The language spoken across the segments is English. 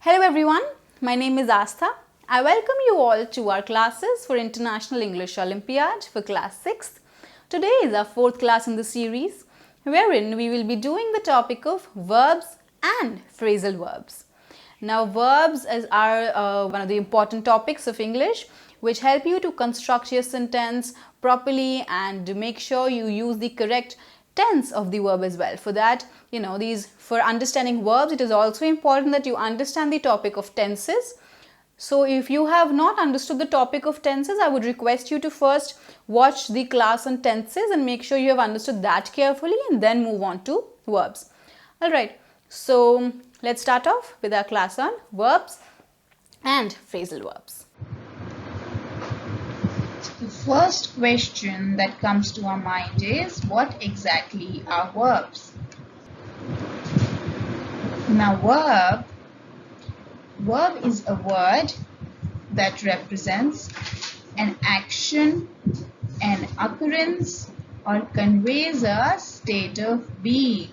Hello everyone, my name is Aastha. I welcome you all to our classes for International English Olympiad for class 6th. Today is our 4th class in the series, wherein we will be doing the topic of verbs and phrasal verbs. Now verbs are one of the important topics of English which help you to construct your sentence properly and make sure you use the correct tense of the verb as well. For that, for understanding verbs, it is also important that you understand the topic of tenses. So if you have not understood the topic of tenses, I would request you to first watch the class on tenses and make sure you have understood that carefully and then move on to verbs. Alright, so let's start off with our class on verbs and phrasal verbs. The first question that comes to our mind is, what exactly are verbs? Now verb is a word that represents an action, an occurrence, or conveys a state of being.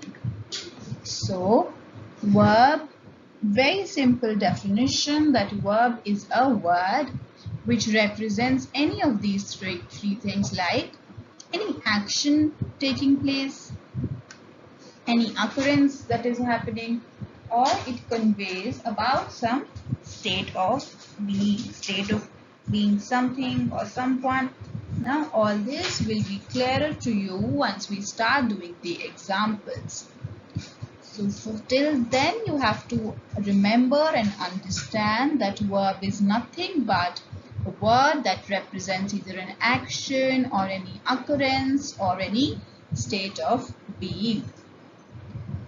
So verb, very simple definition, that verb is a word which represents any of these three things, like any action taking place, any occurrence that is happening, or it conveys about some state of being something or someone. Now all this will be clearer to you once we start doing the examples. So till then you have to remember and understand that verb is nothing but a word that represents either an action or any occurrence or any state of being.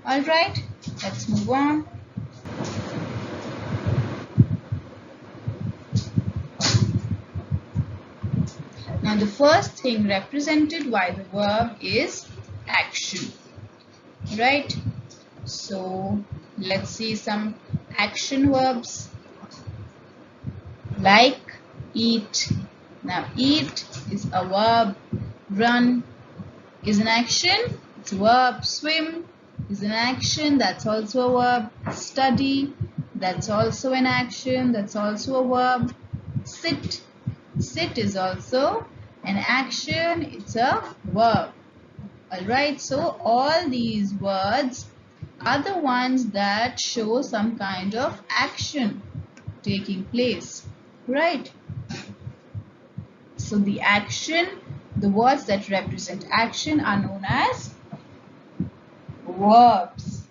Alright, let's move on. Now the first thing represented by the verb is action. Right? So let's see some action verbs like eat. Now eat is a verb, run is an action, it's a verb, swim is an action, that's also a verb, study, that's also an action, that's also a verb, sit is also an action, it's a verb. Alright, so all these words are the ones that show some kind of action taking place, right? So the words that represent action are known as verbs.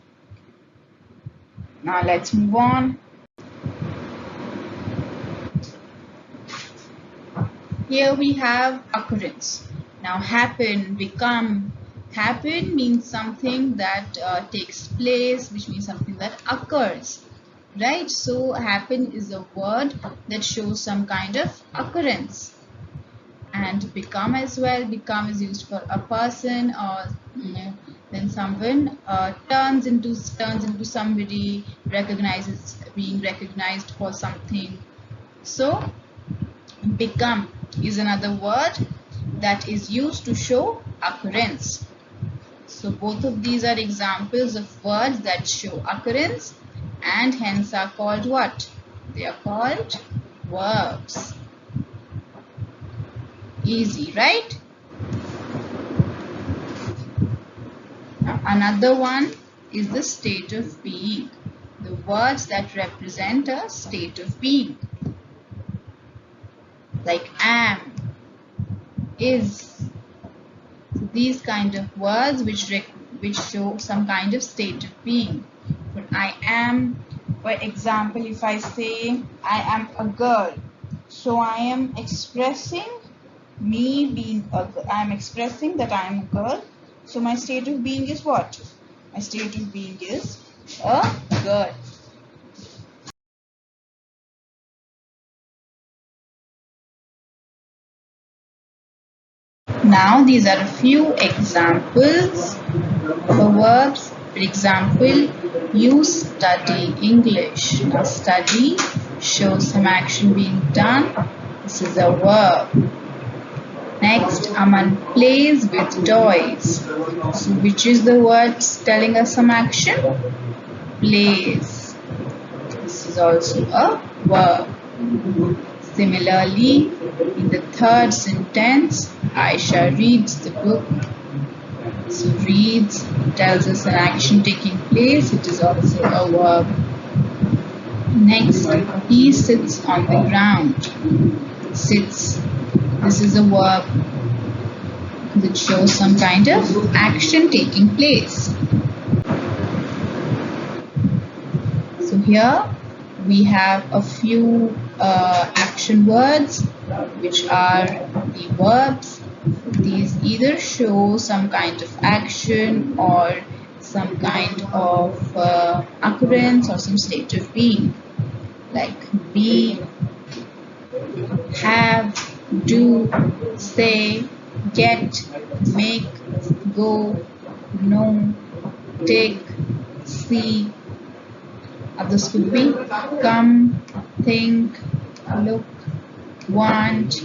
Now let's move on. Here we have occurrence. Now happen, become. Happen means something that takes place, which means something that occurs, right? So happen is a word that shows some kind of occurrence. And become as well. Become is used for a person, or when someone turns into somebody, being recognized for something. So become is another word that is used to show occurrence. So both of these are examples of words that show occurrence and hence are called what? They are called verbs. Easy, right? Now another one is the state of being. The words that represent a state of being, like am, is. So these kind of words which show some kind of state of being. But I am, for example, if I say I am a girl, so I am expressing I am expressing that I am a girl. So my state of being is what? My state of being is a girl. Now these are a few examples for verbs. For example, you study English. Now study shows some action being done. This is a verb. Next, Aman plays with toys. So which is the word telling us some action? Plays. This is also a verb. Similarly, in the third sentence, Aisha reads the book. So reads tells us an action taking place, which is also a verb. Next, he sits on the ground. Sits. This is a verb which shows some kind of action taking place. So here we have a few action words which are the verbs. These either show some kind of action or some kind of occurrence or some state of being, like be, have, do, say, get, make, go, know, take, see. Others could be come, think, look, want,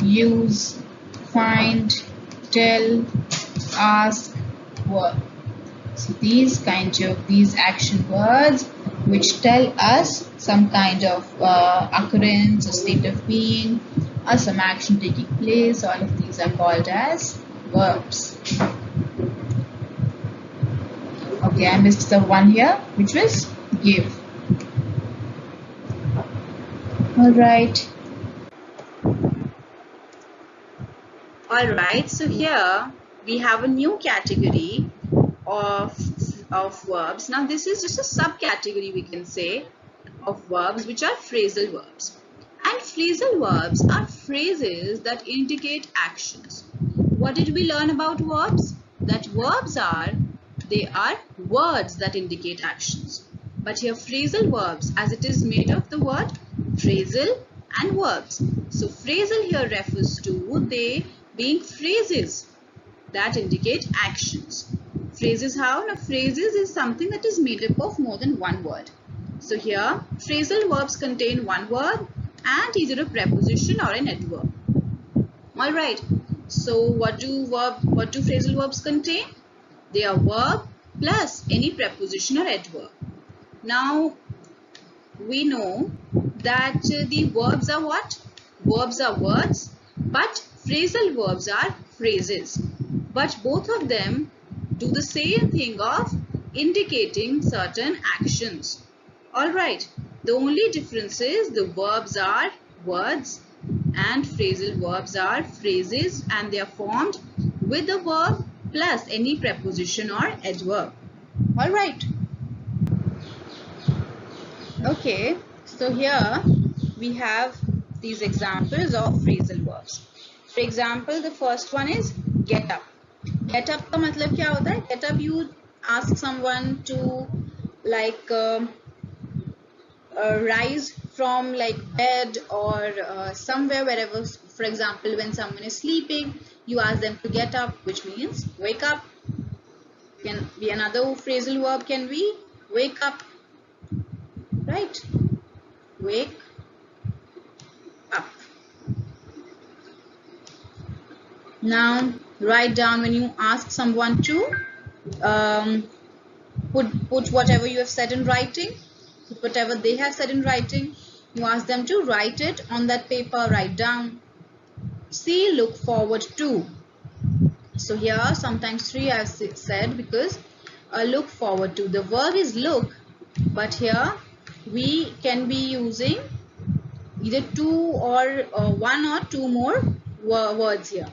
use, find, tell, ask, work. So these action words which tell us some kind of occurrence or state of being or some action taking place, all of these are called as verbs. Okay, I missed the one here, which was give. Alright, so here we have a new category of verbs. Now this is just a subcategory, we can say, of verbs which are phrasal verbs. And phrasal verbs are phrases that indicate actions. What did we learn about verbs? That verbs are words that indicate actions. But here phrasal verbs, as it is made of the word phrasal and verbs. So phrasal here refers to they being phrases that indicate actions. Phrases how? Now phrases is something that is made up of more than one word. So here phrasal verbs contain one word and either a preposition or an adverb. Alright, so what do phrasal verbs contain? They are verb plus any preposition or adverb. Now we know that the verbs are what? Verbs are words, but phrasal verbs are phrases. But both of them do the same thing of indicating certain actions. Alright, the only difference is the verbs are words and phrasal verbs are phrases, and they are formed with the verb plus any preposition or adverb. Alright. Okay, so here we have these examples of phrasal verbs. For example, the first one is get up. Get up का मतलब क्या होता है? Get up, you ask someone to like rise from like bed or somewhere, wherever. For example, when someone is sleeping, you ask them to get up, which means wake up. Can be another phrasal verb, can be wake up, right? Wake up. Now write down, when you ask someone to put whatever you have said in writing, whatever they have said in writing, you ask them to write it on that paper, write down. See, look forward to. So here sometimes three I have said because look forward to. The verb is look, but here we can be using either two or one or two more words here.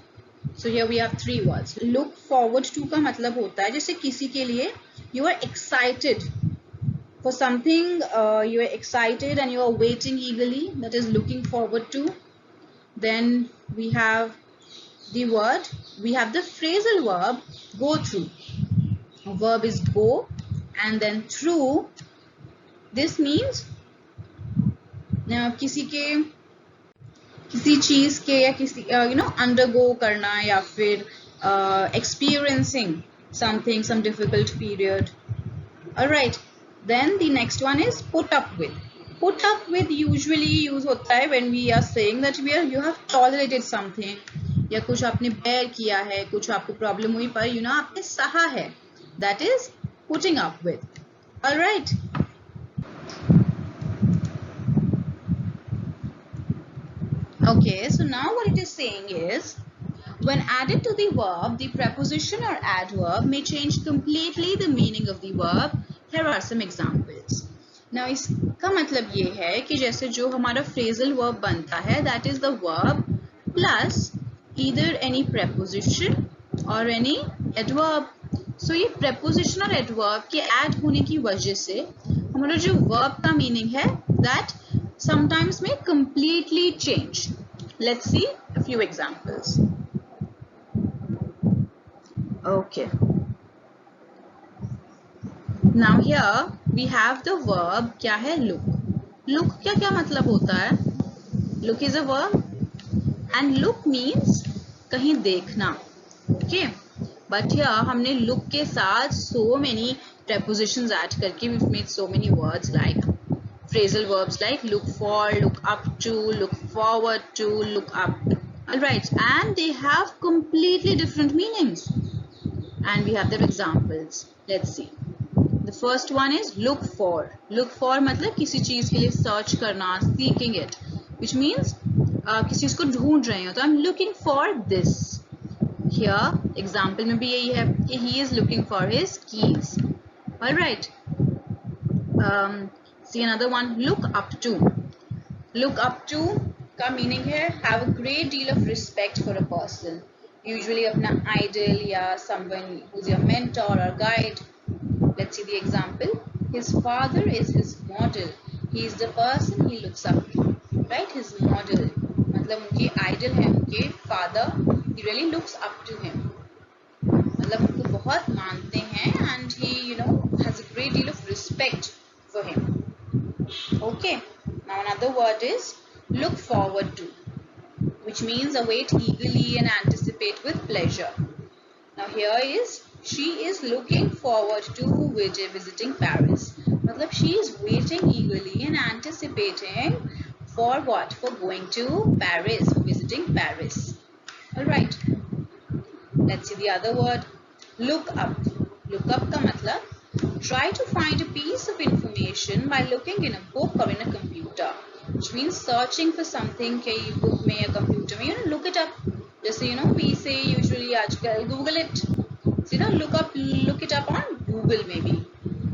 So here we have three words. Look forward to का मतलब होता है जैसे किसी के लिए you are excited for something, you are excited and you are waiting eagerly, that is looking forward to. Then we have the phrasal verb go through. A verb is go and then through. This means किसी चीज के या किसी undergo करना या फिर experiencing something, some difficult period. Alright, then the next one is put up with. Put up with usually use होता है when we are saying that you have tolerated something, या कुछ आपने bear किया है, कुछ आपको problem हुई पर आपने सहा है. That is putting up with. Alright. Okay, so now what it is saying is, when added to the verb, the preposition or adverb may change completely the meaning of the verb. Here are some examples. Now इसका मतलब ये है कि जैसे जो हमारा phrasal verb बनता है, that is the verb plus either any preposition or any adverb. So ये preposition और adverb के add होने की वजह से हमारा जो verb का meaning है, that sometimes may completely change. Let's see a few examples. Okay. Now here we have the verb क्या है look. Look क्या क्या मतलब होता है? Look is a verb and look means कहीं देखना. Okay. But here हमने look के साथ so many prepositions add करके we've made so many words like phrasal verbs like look for, look up to, look forward to, look up. Alright, and they have completely different meanings. And we have their examples. Let's see. The first one is look for. Look for मतलब किसी चीज के लिए search करना, seeking it, which means किसी चीज को ढूंढ रहे हो. तो I'm looking for this. Here example में भी यही है कि he is looking for his keys. All right. See another one. Look up to. Look up to का meaning है have a great deal of respect for a person. Usually अपना idol या someone who's your mentor or guide. Let's see the example. His father is his model. He is the person he looks up to. Right? His model. मतलब उनके idol है उनके father. He really looks up to him. मतलब उनको बहुत मानते हैं and he has a great deal of respect for him. Okay. Now another word is look forward to, which means await eagerly and anticipate with pleasure. Now here is she is looking forward to visiting Paris. मतलब she is waiting eagerly and anticipating for what? For going to Paris, for visiting Paris. Alright. Let's see the other word. Look up. Look up का मतलब try to find a piece of information by looking in a book or in a computer. Which means searching for something कई book में या computer में, look it up. जैसे we say usually आजकल Google it. So look it up on Google maybe.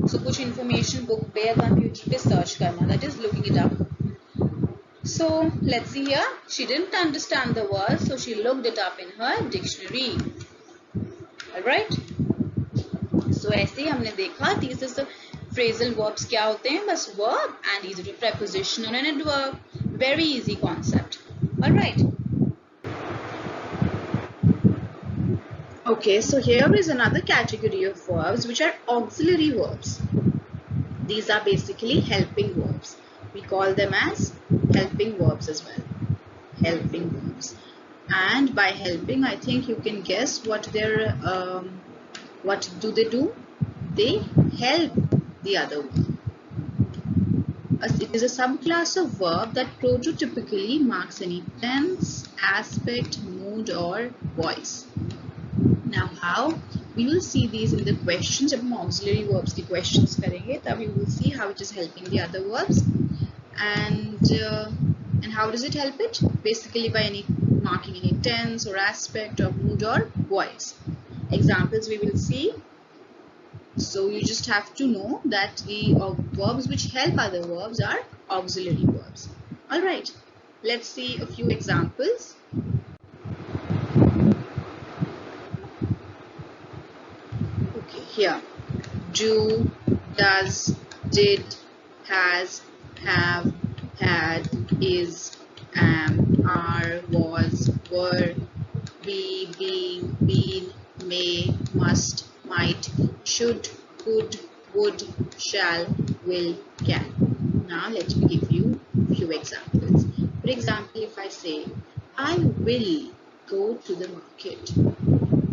So कुछ information book पे या computer पे search करना, that is looking it up. So let's see here. She didn't understand the word, so she looked it up in her dictionary. Alright. So ऐसे ही हमने देखा these is the phrasal verbs क्या होते हैं, बस verb and either a preposition or an adverb. Very easy concept. Alright. Okay, so here is another category of verbs which are auxiliary verbs. These are basically helping verbs. We call them as helping verbs as well. Helping verbs. And by helping, I think you can guess what their what do they do? They help the other verb. It is a subclass of verb that prototypically marks any tense, aspect, mood or voice. Now how? We will see these in the questions. जब हम auxiliary verbs की questions करेंगे तब we will see how it is helping the other verbs. And how does it help it? Basically by marking any tense or aspect or mood or voice. Examples we will see. So you just have to know that the verbs which help other verbs are auxiliary verbs. Alright, let's see a few examples. Okay, here. Do, does, did, has, have, had, is, am, are, was, were, be, being, been, may, must, might, should, could, would, shall, will, can. Now let me give you a few examples. For example, if I say, I will go to the market,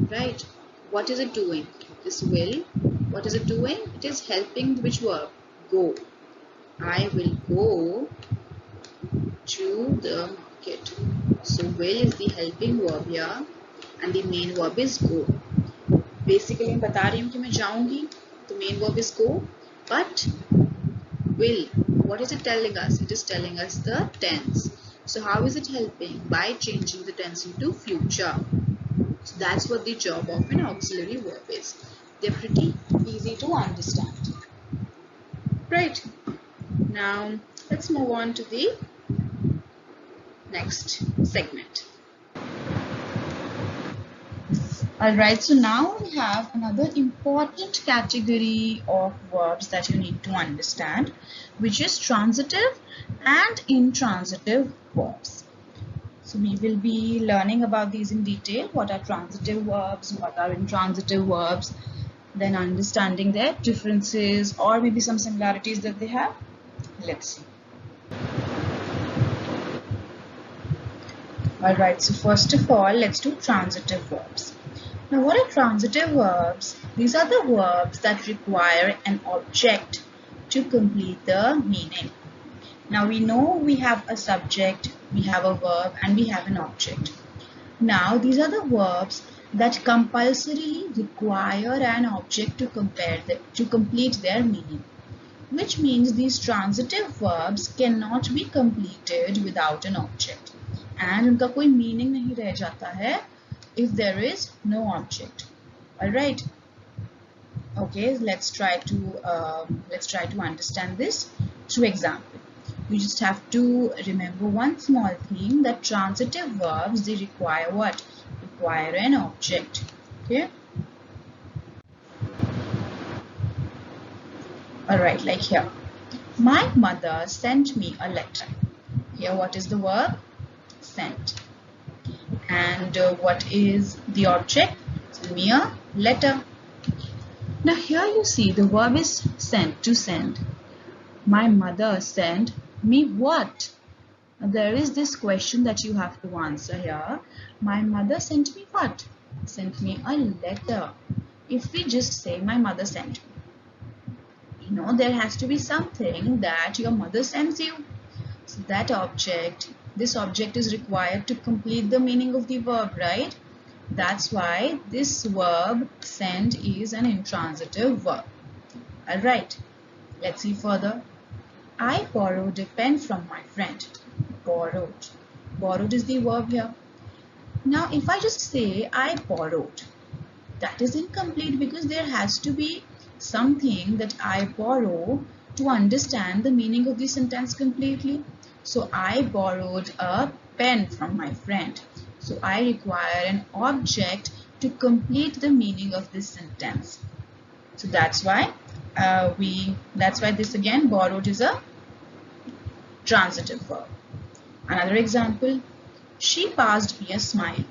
right? What is it doing? This will, what is it doing? It is helping which verb? Go. I will go to the market. So will is the helping verb here and the main verb is go. Basically मैं बता रही हूँ कि मैं जाऊँगी, the main verb is go, but will, what is it telling us? It is telling us the tense. So how is it helping? By changing the tense into future. So that's what the job of an auxiliary verb is. They're pretty easy to understand. Right. Now let's move on to the next segment. Alright, so now we have another important category of verbs that you need to understand, which is transitive and intransitive verbs. So we will be learning about these in detail. What are transitive verbs? What are intransitive verbs? Then understanding their differences or maybe some similarities that they have. Let's see. Alright, so first of all, let's do transitive verbs. Now, what are transitive verbs? These are the verbs that require an object to complete the meaning. Now, we know we have a subject, we have a verb, and we have an object. Now, these are the verbs that compulsorily require an object to complete their meaning, which means these transitive verbs cannot be completed without an object. And उनका कोई meaning नहीं रह जाता है if there is no object. All right. Okay, let's try to understand this through example. You just have to remember one small thing, that transitive verbs, they require what? Require an object. Okay. All right, like here. My mother sent me a letter. Here, what is the verb? Sent. And what is the object? Send me a letter. Now here you see the verb is sent, to send. My mother sent me what? Now, there is this question that you have to answer here. My mother sent me what? Sent me a letter. If we just say my mother sent me, you know, there has to be something that your mother sends you. So that object, this object is required to complete the meaning of the verb, right? That's why this verb send is an intransitive verb. Alright, let's see further. I borrowed a pen from my friend. Borrowed. Borrowed is the verb here. Now if I just say I borrowed, that is incomplete because there has to be something that I borrow to understand the meaning of the sentence completely. So I borrowed a pen from my friend. So I require an object to complete the meaning of this sentence. So that's why this again, borrowed is a transitive verb. Another example, she passed me a smile.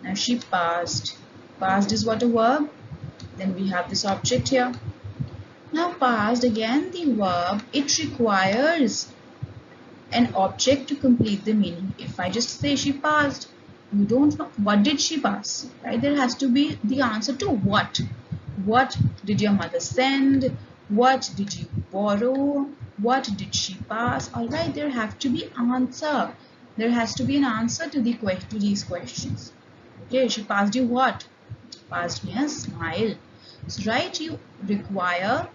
Now she passed. Passed is what, a verb? Then we have this object here. Now passed, again the verb, it requires an object to complete the meaning. If I just say she passed, you don't know what did she pass, right? There has to be the answer to what. What did your mother send? What did you borrow? What did she pass? All right, there have to be answer. There has to be an answer to these questions. Okay, she passed you what? Passed me a smile. So, right, you require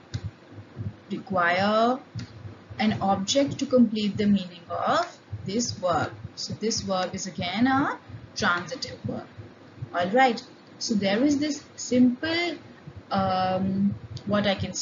an object to complete the meaning of this verb. So this verb is again a transitive verb. Alright, so there is this simple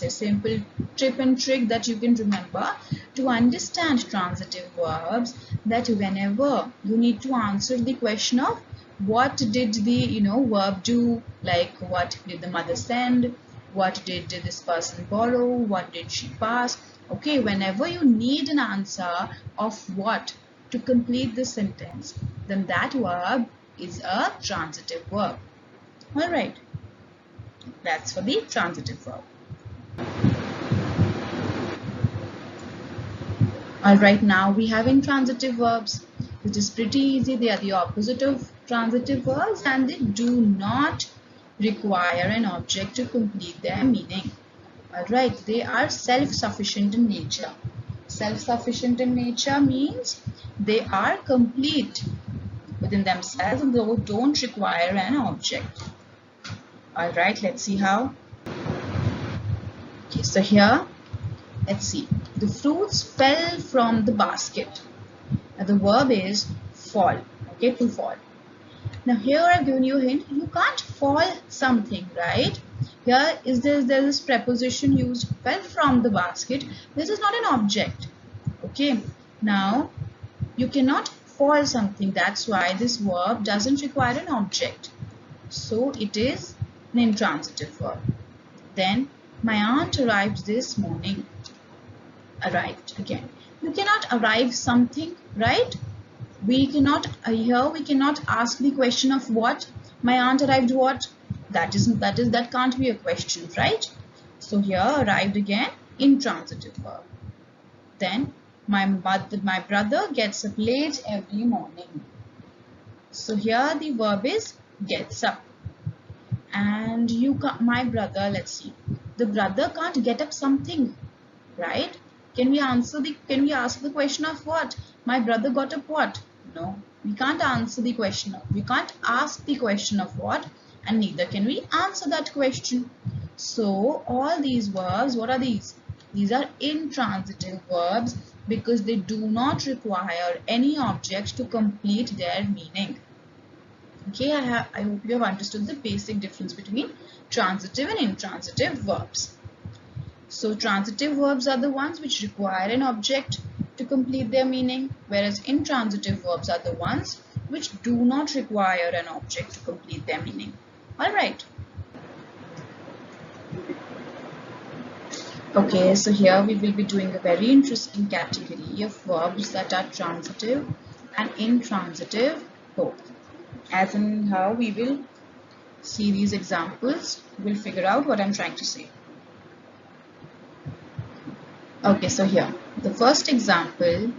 simple tip and trick that you can remember to understand transitive verbs, that whenever you need to answer the question of what did the verb do, like what did the mother send, what did this person borrow, what did she pass. Okay, whenever you need an answer of what to complete the sentence, then that verb is a transitive verb. Alright, that's for the transitive verb. Alright, now we have intransitive verbs, which is pretty easy. They are the opposite of transitive verbs and they do not require an object to complete their meaning. Alright, they are self-sufficient in nature. Self-sufficient in nature means they are complete within themselves and they don't require an object. Alright, let's see how. Okay, so here, let's see. The fruits fell from the basket. Now the verb is fall. Okay, to fall. Now here I've given you a hint. You can't fall something, right? Here is there's this preposition used, fell from the basket. This is not an object. Okay. Now you cannot fall something. That's why this verb doesn't require an object. So it is an intransitive verb. Then my aunt arrived this morning. Arrived again. You cannot arrive something, right? We cannot here we cannot ask the question of what. My aunt arrived what? That can't be a question, right? So here arrived again, intransitive verb. Then my brother gets up late every morning. So here the verb is gets up. And my brother, let's see. The brother can't get up something, right? Can we ask the question of what? My brother got up what? No, we can't answer the question. We can't ask the question of what, and neither can we answer that question. So all these verbs, what are these? These are intransitive verbs because they do not require any object to complete their meaning. Okay, I hope you have understood the basic difference between transitive and intransitive verbs. So transitive verbs are the ones which require an object to complete their meaning, whereas intransitive verbs are the ones which do not require an object to complete their meaning. Alright. Okay, so here we will be doing a very interesting category of verbs that are transitive and intransitive both. As in how we will see these examples, we'll figure out what I'm trying to say. Okay, so here, the first example,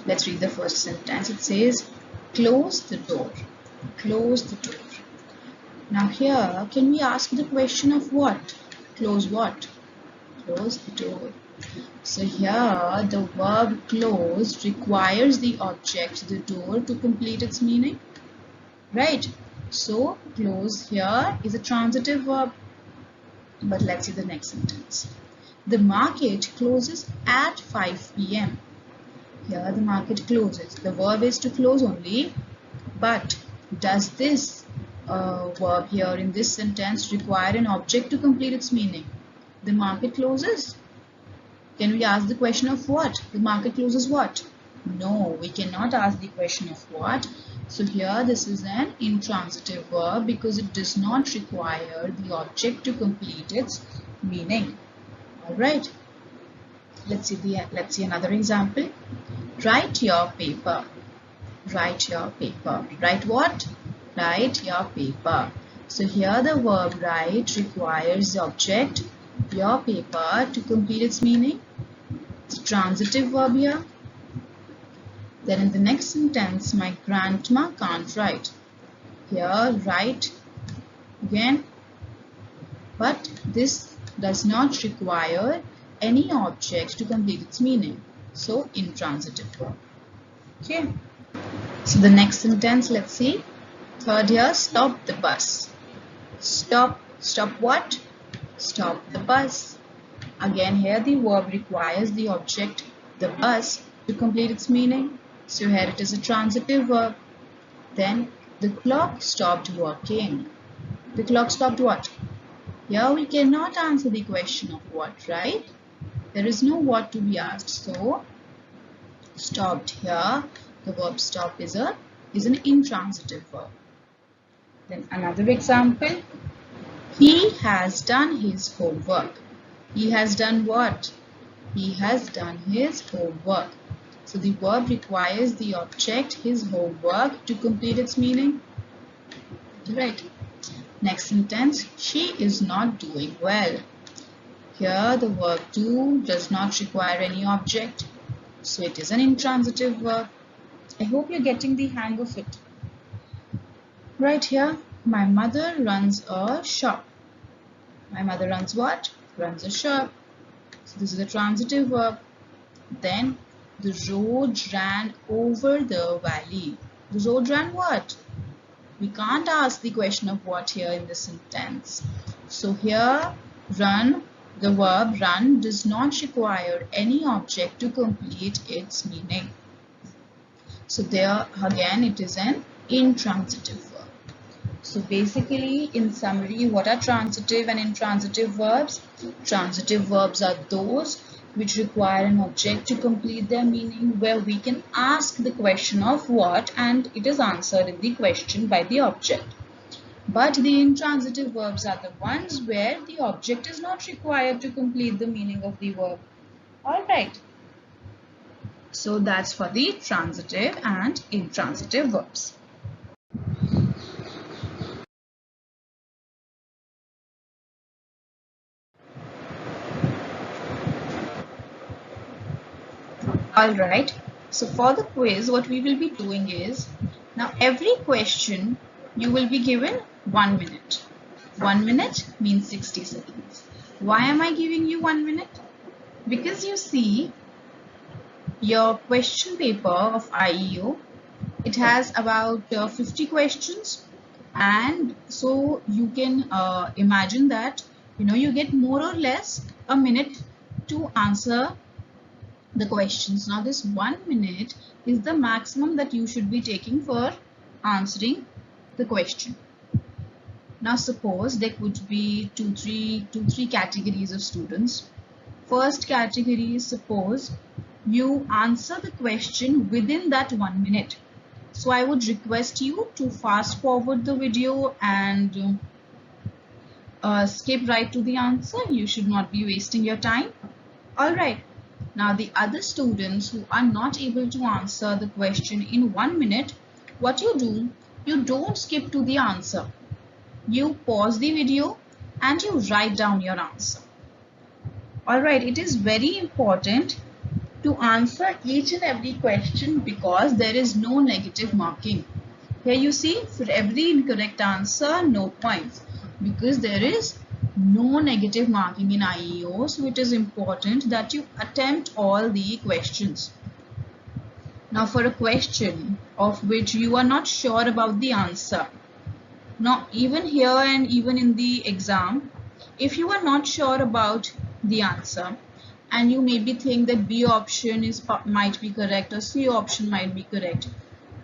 let's read the first sentence. It says, close the door. Close the door. Now here, can we ask the question of what? Close what? Close the door. So here, the verb close requires the object, the door, to complete its meaning. Right? So, close here is a transitive verb. But let's see the next sentence. The market closes at 5 p.m. Here the market closes. The verb is to close only. But does this verb here in this sentence require an object to complete its meaning? The market closes. Can we ask the question of what? The market closes what? No, we cannot ask the question of what. So here this is an intransitive verb because it does not require the object to complete its meaning. Alright, let's see another example. Write your paper. Write your paper. Write what? Write your paper. So here the verb write requires the object, your paper, to complete its meaning. It's a transitive verb here. Then in the next sentence, my grandma can't write. Here, write again. But this does not require any object to complete its meaning. So, intransitive verb. Okay. So, the next sentence, let's see. Third here, stop the bus. Stop. Stop what? Stop the bus. Again, here the verb requires the object, the bus, to complete its meaning. So, here it is a transitive verb. Then, the clock stopped working. The clock stopped what? Here we cannot answer the question of what, right? There is no what to be asked. So, stopped here. The verb stop is an intransitive verb. Then another example. He has done his homework. He has done what? He has done his homework. So the verb requires the object, his homework, to complete its meaning. Right. Next sentence, she is not doing well. Here the verb do does not require any object. So it is an intransitive verb. I hope you're getting the hang of it. Right here, my mother runs a shop. My mother runs what? Runs a shop. So this is a transitive verb. Then the road ran over the valley. The road ran what? We can't ask the question of what here in this sentence. So here, run, the verb run does not require any object to complete its meaning. So there again it is an intransitive verb. So basically, in summary, what are transitive and intransitive verbs? Transitive verbs are those which require an object to complete their meaning, where we can ask the question of what and it is answered in the question by the object. But the intransitive verbs are the ones where the object is not required to complete the meaning of the verb. Alright. So that's for the transitive and intransitive verbs. Alright, so for the quiz, what we will be doing is, now every question you will be given 1 minute. 1 minute means 60 seconds. Why am I giving you 1 minute? Because you see, your question paper of IEO, it has about 50 questions, and so you can imagine that you get more or less a minute to answer the questions. Now this 1 minute is the maximum that you should be taking for answering the question. Now suppose there could be two, three categories of students. First category is, suppose you answer the question within that 1 minute. So I would request you to fast forward the video and skip right to the answer. You should not be wasting your time. Alright. Now the other students who are not able to answer the question in 1 minute, what you do, you don't skip to the answer. You pause the video and you write down your answer. Alright, it is very important to answer each and every question because there is no negative marking. Here you see, for every incorrect answer, no points, because there is no negative marking in IEO, so it is important that you attempt all the questions. Now for a question of which you are not sure about the answer, now even here and even in the exam, if you are not sure about the answer and you maybe think that B option might be correct or C option might be correct,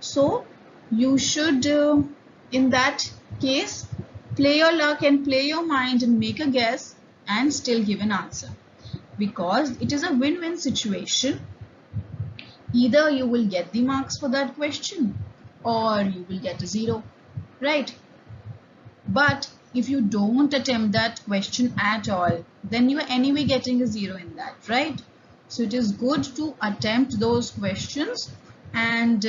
so you should in that case play your luck and play your mind and make a guess and still give an answer, because it is a win-win situation. Either you will get the marks for that question or you will get a 0, right? But if you don't attempt that question at all, then you are anyway getting a 0 in that, right? So it is good to attempt those questions, and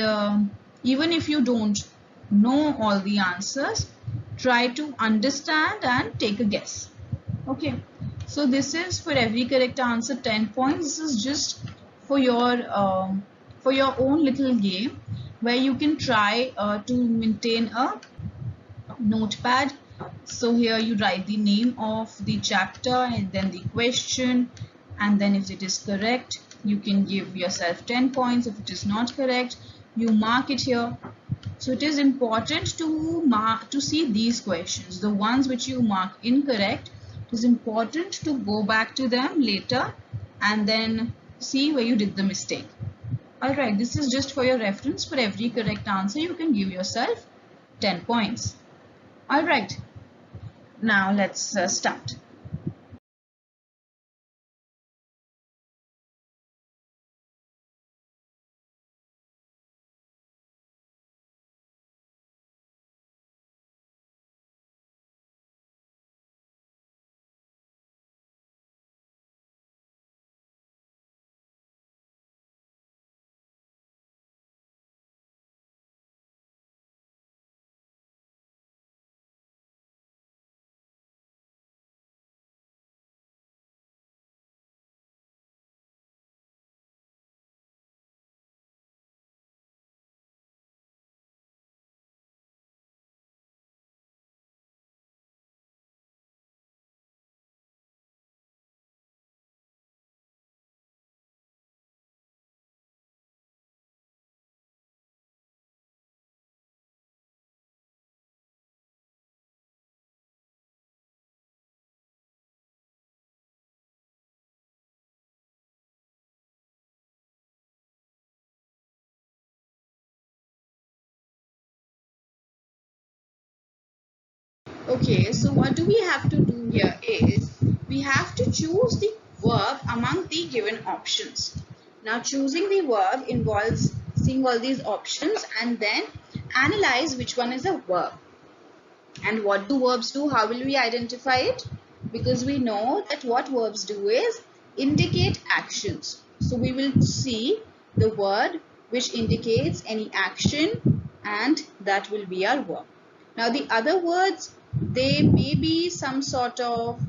even if you don't know all the answers, try to understand and take a guess. Okay, so this is for every correct answer 10 points. This is just for your own little game where you can try to maintain a notepad. So here you write the name of the chapter and then the question, and then if it is correct you can give yourself 10 points. If it is not correct, you mark it here. So it is important to see these questions, the ones which you mark incorrect. It is important to go back to them later and then see where you did the mistake. Alright, this is just for your reference. For every correct answer you can give yourself 10 points. Alright, now let's start. Okay, so what do we have to do here is we have to choose the verb among the given options. Now choosing the verb involves seeing all these options and then analyze which one is a verb. And what do verbs do? How will we identify it? Because we know that what verbs do is indicate actions. So we will see the word which indicates any action and that will be our verb. Now the other words, they may be some sort of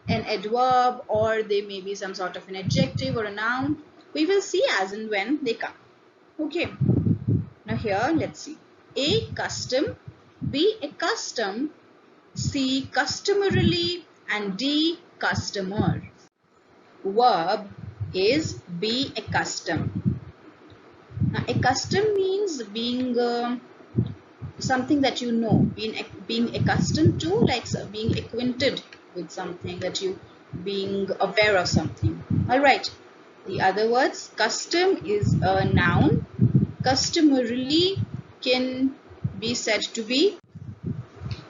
an adverb or they may be some sort of an adjective or a noun. We will see as and when they come. Okay. Now here let's see. A, custom. B, a custom. C, customarily, and D, customer. Verb is be accustomed. Now, accustomed means being something that you know, being accustomed to, like being acquainted with something, that you being aware of something. All right. The other words, custom is a noun. Customarily can be said to be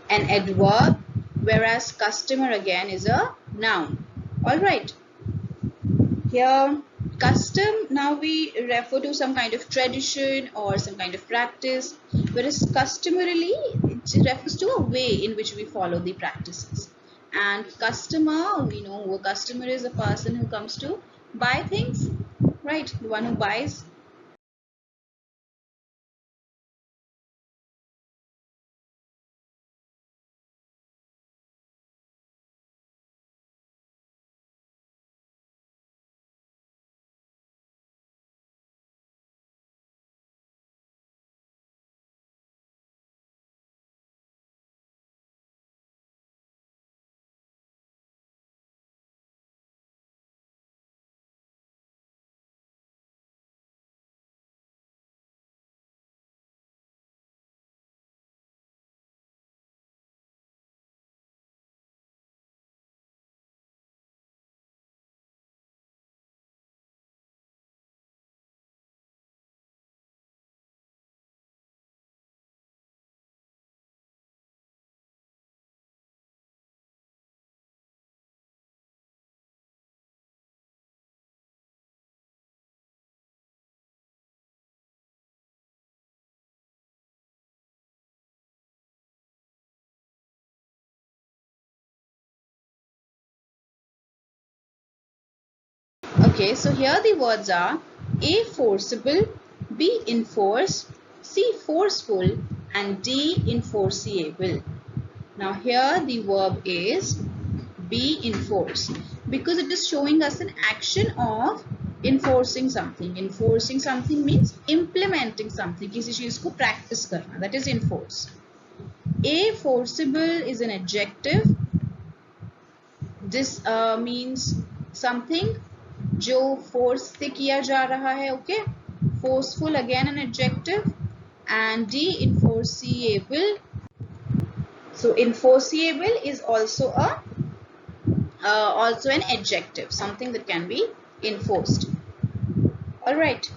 an adverb, whereas customer again is a noun. All right. Here, custom, now we refer to some kind of tradition or some kind of practice, whereas customarily, it refers to a way in which we follow the practices. And customer, we know a customer is a person who comes to buy things, right? The one who buys. Okay, so here the words are A, forcible, B, enforce, C, forceful, and D, enforceable. Now here the verb is be enforce because it is showing us an action of enforcing something. Enforcing something means implementing something. किसी चीज को practice करना. That is enforce. A, forcible is an adjective. This means something जो force से किया जा रहा है. Okay. Forceful again an adjective. And D, enforceable. So enforceable is also an adjective, something that can be enforced. All right.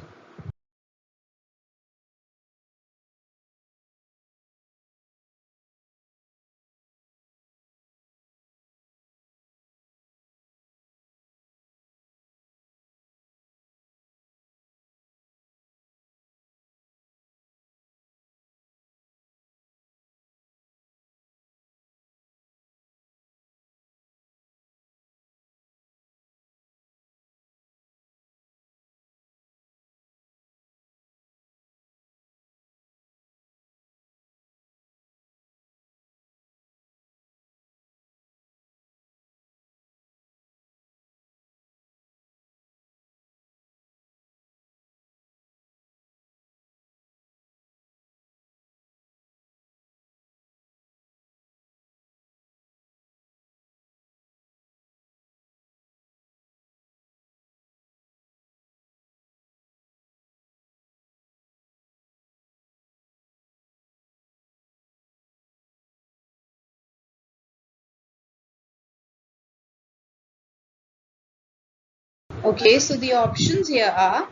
Okay, so the options here are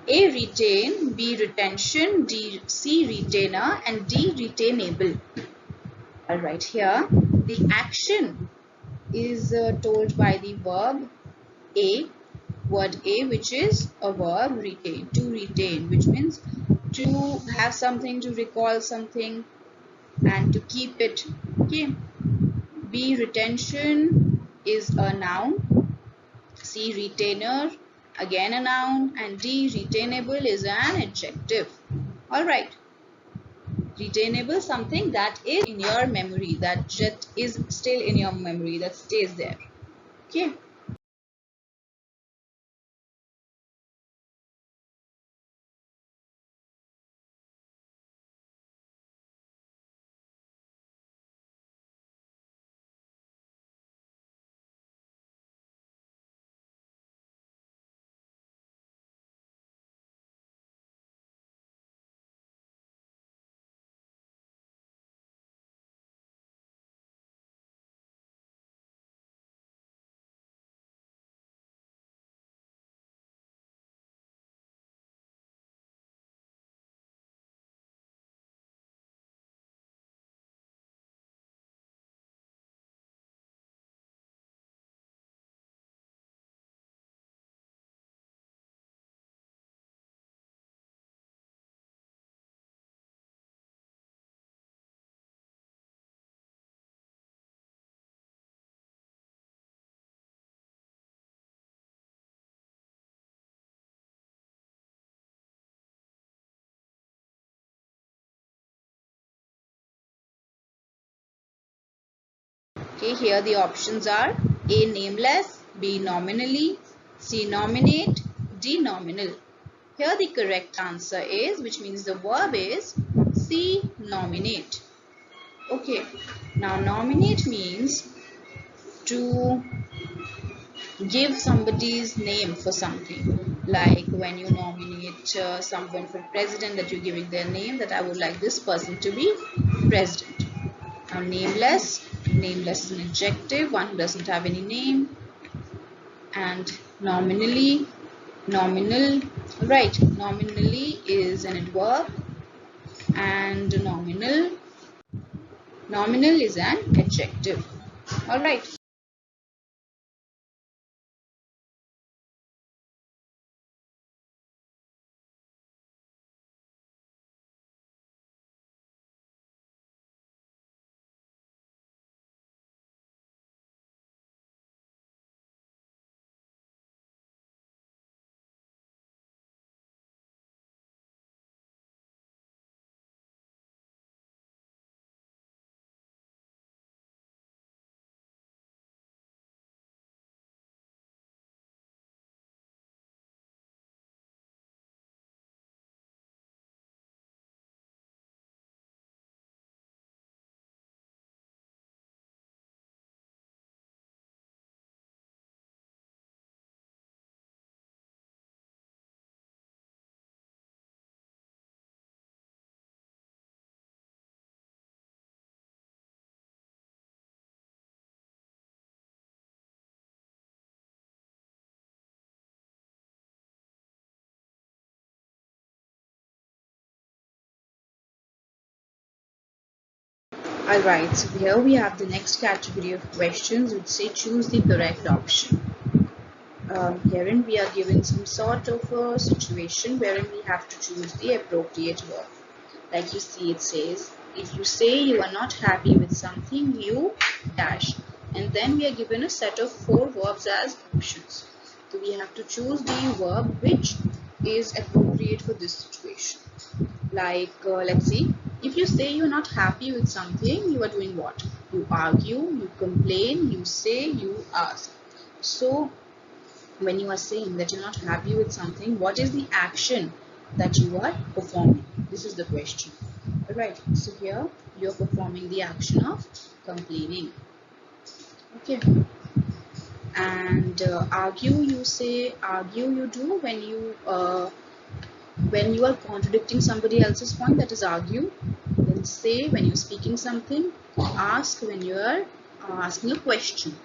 A, retain, B, retention, D, C, retainer, and D, retainable. All right, here The action is told by the verb a, word a, which is a verb retain, to retain, which means to have something, to recall something, and to keep it. Okay. B, retention is a noun. C, retainer, again a noun. And D, retainable is an adjective. Alright. Retainable, something that is in your memory, that just is still in your memory, that stays there. Okay. Okay, here the options are A, nameless, B, nominally, C, nominate, D, nominal. Here the correct answer is, which means the verb is C, nominate. Okay, now nominate means to give somebody's name for something. Like when you nominate someone for president, that you're giving their name, that I would like this person to be president. Now nameless, nameless is an adjective, one who doesn't have any name. And nominally, nominal, right, nominally is an adverb, and nominal is an adjective. All right. Alright, so here we have the next category of questions which say choose the correct option. Herein we are given some sort of a situation wherein we have to choose the appropriate verb. Like you see, it says, if you say you are not happy with something, you dash. And then we are given a set of 4 verbs as options. So we have to choose the verb which is appropriate for this situation. Like, let's see, if you say you're not happy with something, you are doing what? You argue, you complain, you say, you ask. So, when you are saying that you're not happy with something, what is the action that you are performing? This is the question. Alright, so here you're performing the action of complaining. Okay. And argue, you say, argue you do when you are contradicting somebody else's point, that is argue. Then say when you're speaking something. Ask when you are asking a question,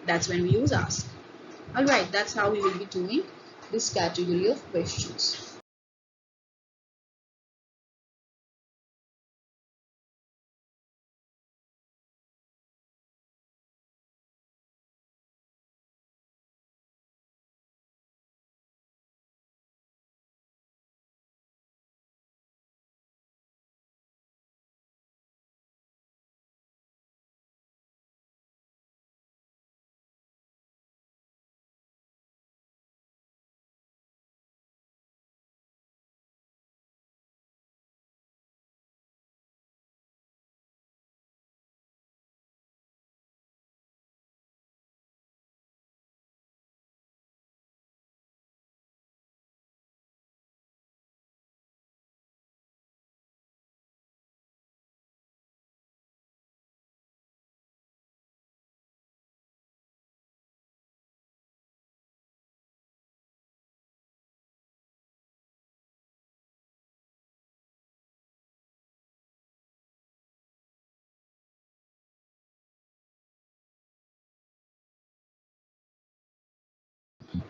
that's when we use ask. Alright, that's how we will be doing this category of questions.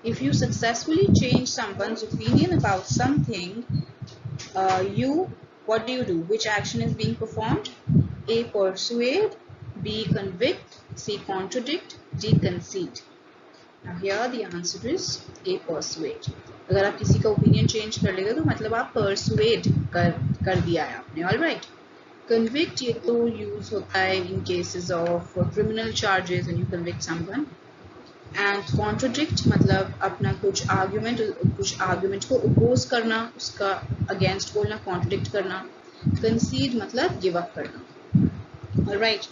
If you successfully change someone's opinion about something, what do? Which action is being performed? A. Persuade, B. Convict, C. Contradict, D. Concede. Now here the answer is A. Persuade. अगर आप किसी का opinion change कर लेते तो मतलब आप persuade कर दिया है आपने. All right. Convict ये तो यूज होता है in cases of criminal charges when you convict someone. And contradict मतलब अपना कुछ आर्ग्यूमेंट को ओपोज करना, उसका अगेंस्ट बोलना, कॉन्ट्रोडिक्ट करना. कंसीड मतलब गिव अप करना. Alright.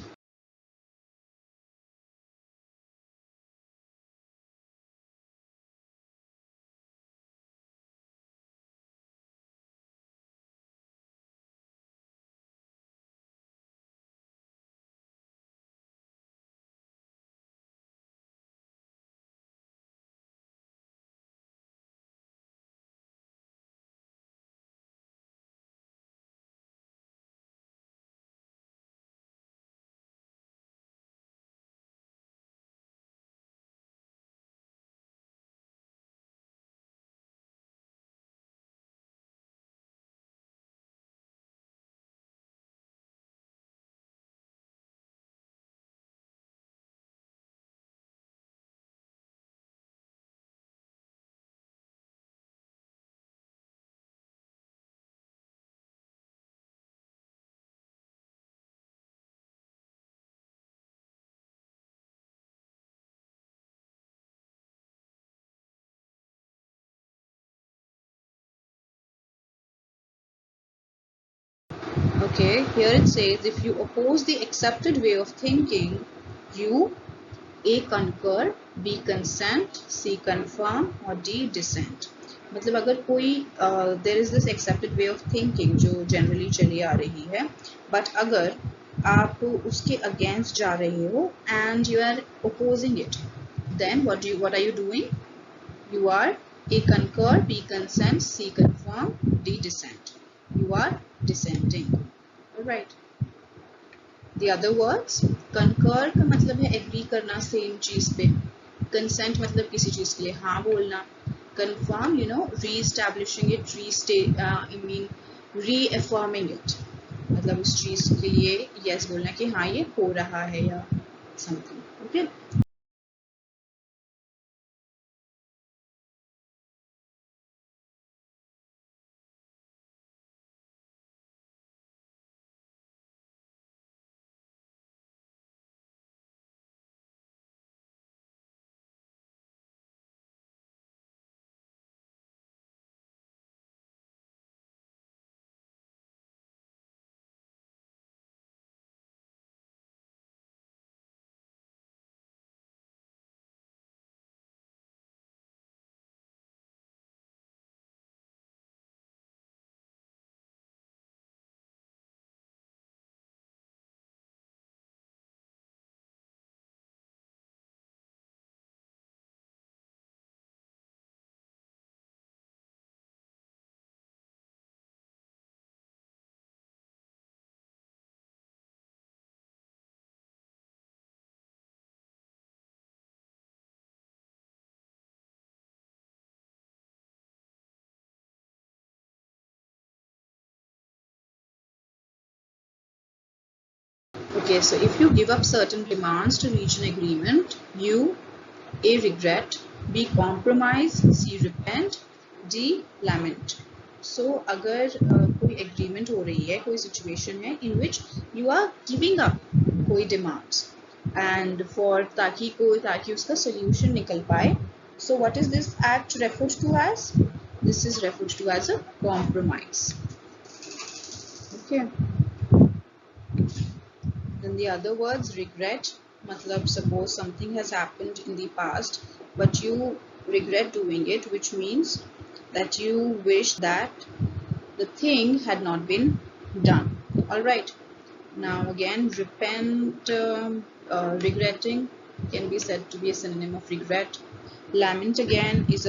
Okay, here it says if you oppose the accepted way of thinking, you A. concur, B. consent, C. confirm और D. dissent. मतलब अगर कोई there is this accepted way of thinking जो generally चली आ रही है, but अगर आप उसके against जा रहे हो and you are opposing it, then what are you doing? You are A. concur, B. consent, C. confirm, D. dissent. You are dissenting. Alright. The other words, concur का मतलब है agree करना same चीज पे. Consent मतलब किसी चीज के लिए हाँ बोलना. Confirm, re-establishing it, reaffirming it. मतलब उस चीज के लिए yes बोलना कि हाँ ये हो रहा है या something. Okay. Okay, so if you give up certain demands to reach an agreement, you A. regret, B. compromise, C. repent, D. lament. So अगर कोई agreement हो रही है, कोई situation है in which you are giving up कोई demands and for ताकि उसका solution निकल पाए, so what is this act referred to as? This is referred to as a compromise. Okay. Then the other words, regret, matlab suppose something has happened in the past but you regret doing it, which means that you wish that the thing had not been done. Alright. Now again, repent, regretting can be said to be a synonym of regret. Lament again is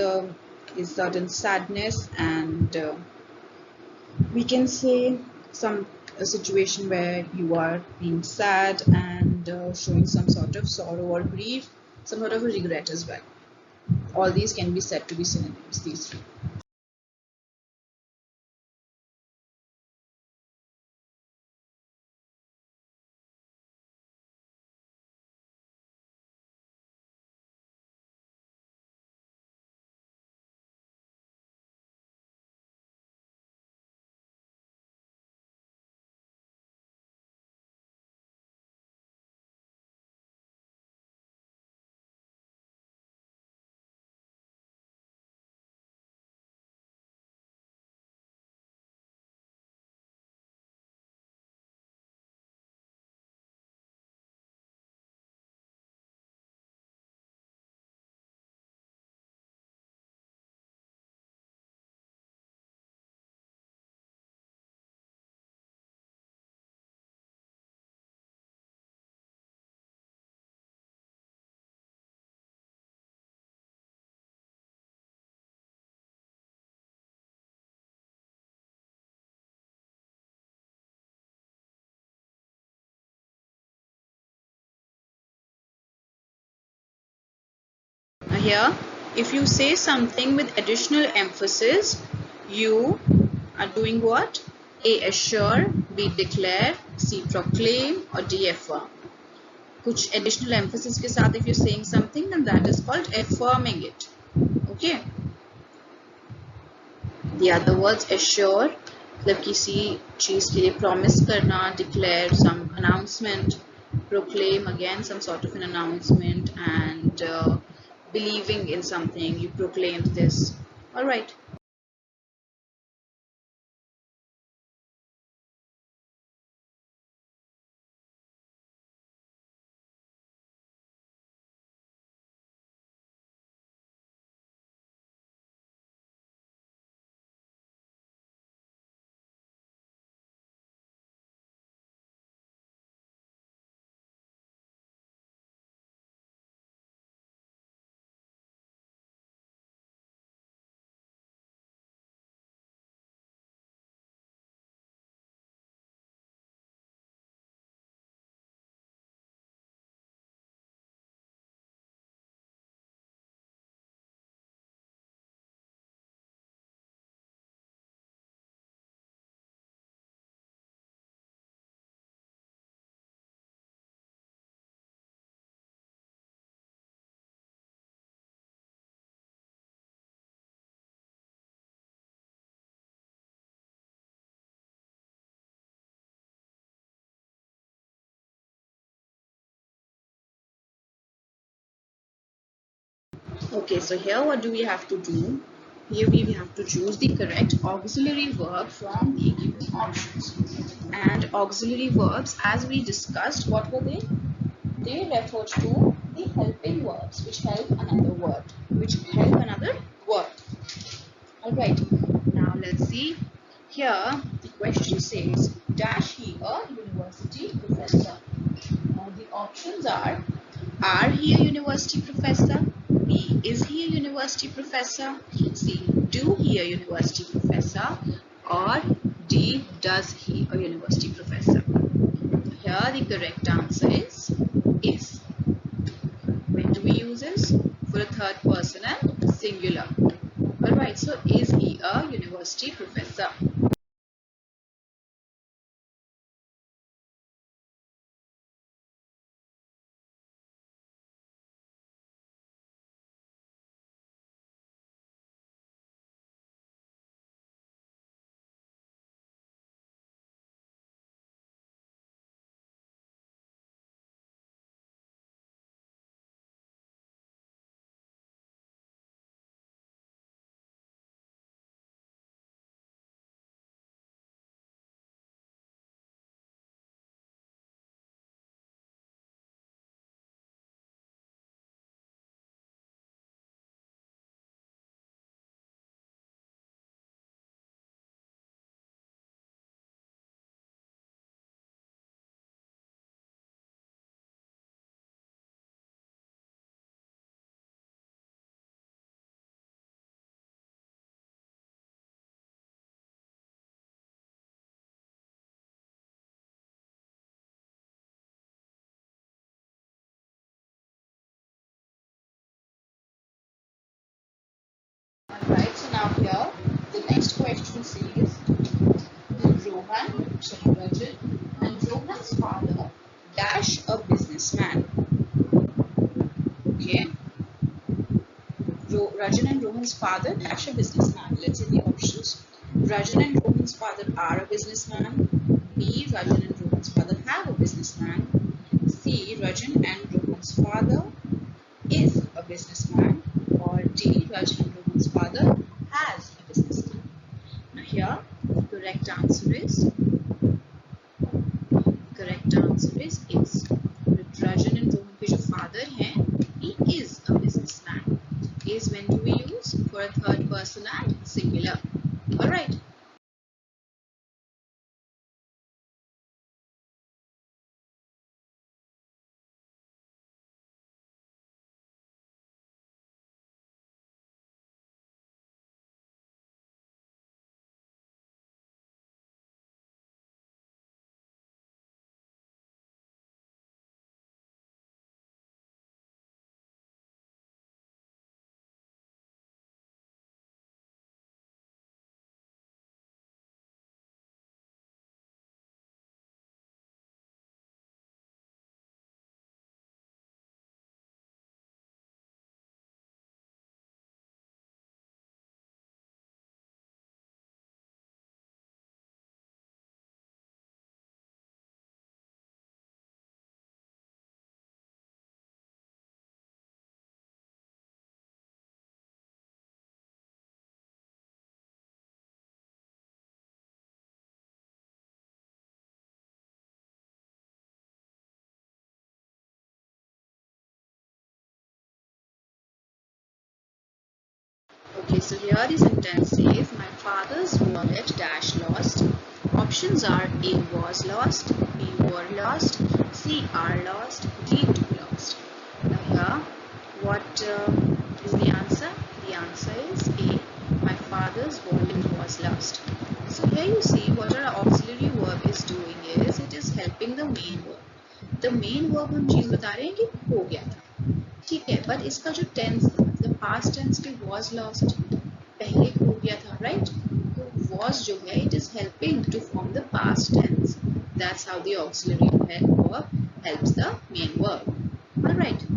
certain sadness, and we can say a situation where you are being sad and showing some sort of sorrow or grief, some sort of a regret as well. all these can be said to be synonyms, these three. Now here, if you say something with additional emphasis, you are doing what? A. Assure, B. Declare, C. Proclaim, or D. Affirm. कुछ additional emphasis के साथ if you're saying something, then that is called affirming it. Okay. The other words, assure, मतलब किसी चीज के लिए promise करना, declare some announcement, proclaim again some sort of an announcement, and believing in something, you proclaimed this. All right. Okay, so here what do we have to do? Here we have to choose the correct auxiliary verb from the given options. And auxiliary verbs, as we discussed, what were they? They refer to the helping verbs which help another word. Alright, now let's see. Here the question says, dash he a university professor? Now the options are he a university professor? B, is he a university professor? C, do he a university professor? Or D, does he a university professor? Here the correct answer is. When do we use this? For a third person and singular. Alright, so is he a university professor? Now here, the next question says, Rajan and Rohan's father dash a businessman. Okay. Rajan and Rohan's father dash a businessman. Let's see the options. Rajan and Rohan's father are a businessman. B. Rajan and Rohan's father have a businessman. C. Rajan and Rohan's father is a businessman. Or D. Rajan and Rohan's father has a businessman. Now here, the correct answer is is. Rajan and Rohan के जो father हैं, he is a businessman. Is when do we use for a third person and singular. Alright. Okay, so here the sentence says, my father's wallet dash lost. Options are A was lost, B were lost, C are lost, D too lost. Now here, what is the answer? The answer is A. My father's wallet was lost. So here you see what our auxiliary verb is doing is, it is helping the main verb. The main verb हम चीज बता रहे हैं कि हो गया था, ठीक है, बट इसका जो टेंस मतलब पास्ट टेंस भी was lost, पहले हो गया था, राइट? तो was जो है, it is helping to form the past tense. That's how the auxiliary verb helps the main verb. Alright.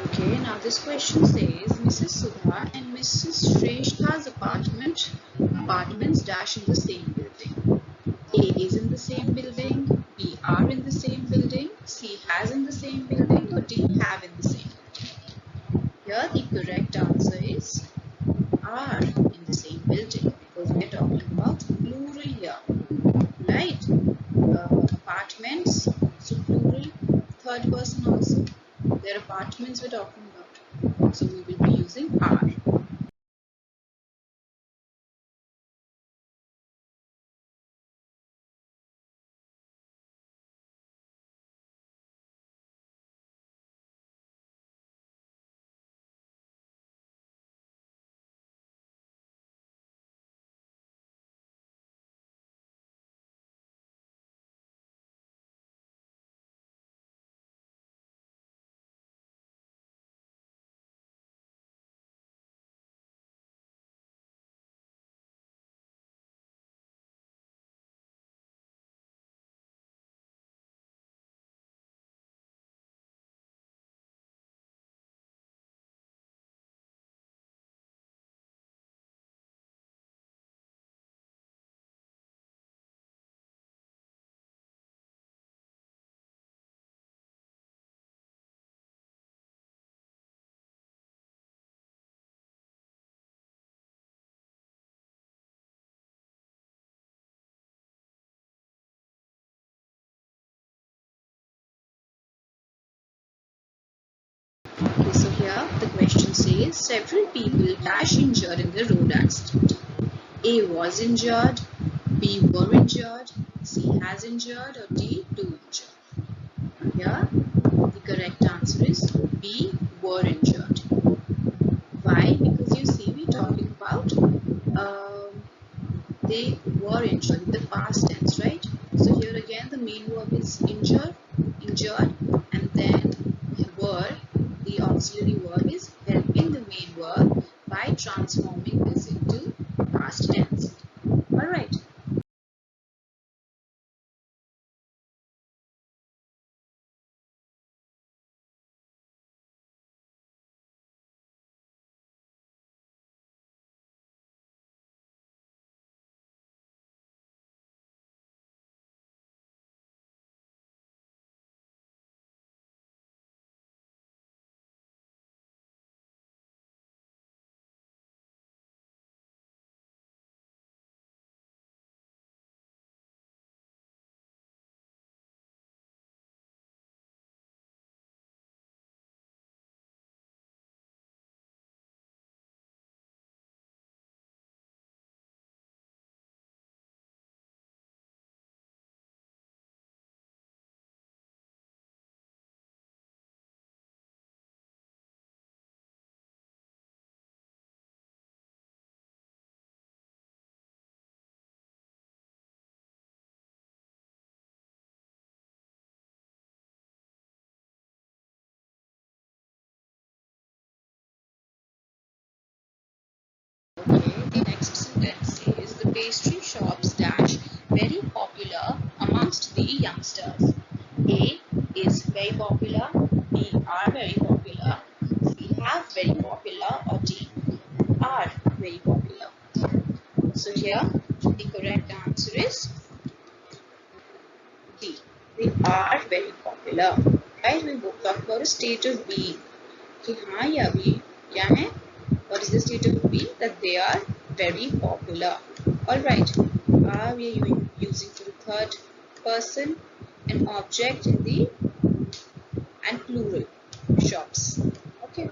Okay, now this question says Mrs. Sudha and Mrs. Shrestha's apartments dash in the same building. A is in the same building, B are in the same building, C has in the same building, or D have in the same building. Here the correct answer is are in the same building, because we are talking about plural here, right? Apartments, so plural, third person also. Their apartments we're talking about. So we will be using are. Okay, so here the question says several people dash injured in the road accident. A was injured, B were injured, C has injured, or D do injured. Here the correct answer is B were injured. Why? Because you see we're talking about they were injured in the past tense, right? So here again the main verb is injured, and then were, the auxiliary verb is helping the main verb by transforming this into past tense. Alright. Okay, the next sentence says the pastry shops dash very popular amongst the youngsters. A is very popular, B are very popular, C have very popular, or D are very popular. So here the correct answer is D. They are very popular. Right? We will talk about a state of being. कि हाँ या अभी क्या है? What is the state of being? That they are very popular. Alright. Are we using for the third person an object in the and plural shops? Okay.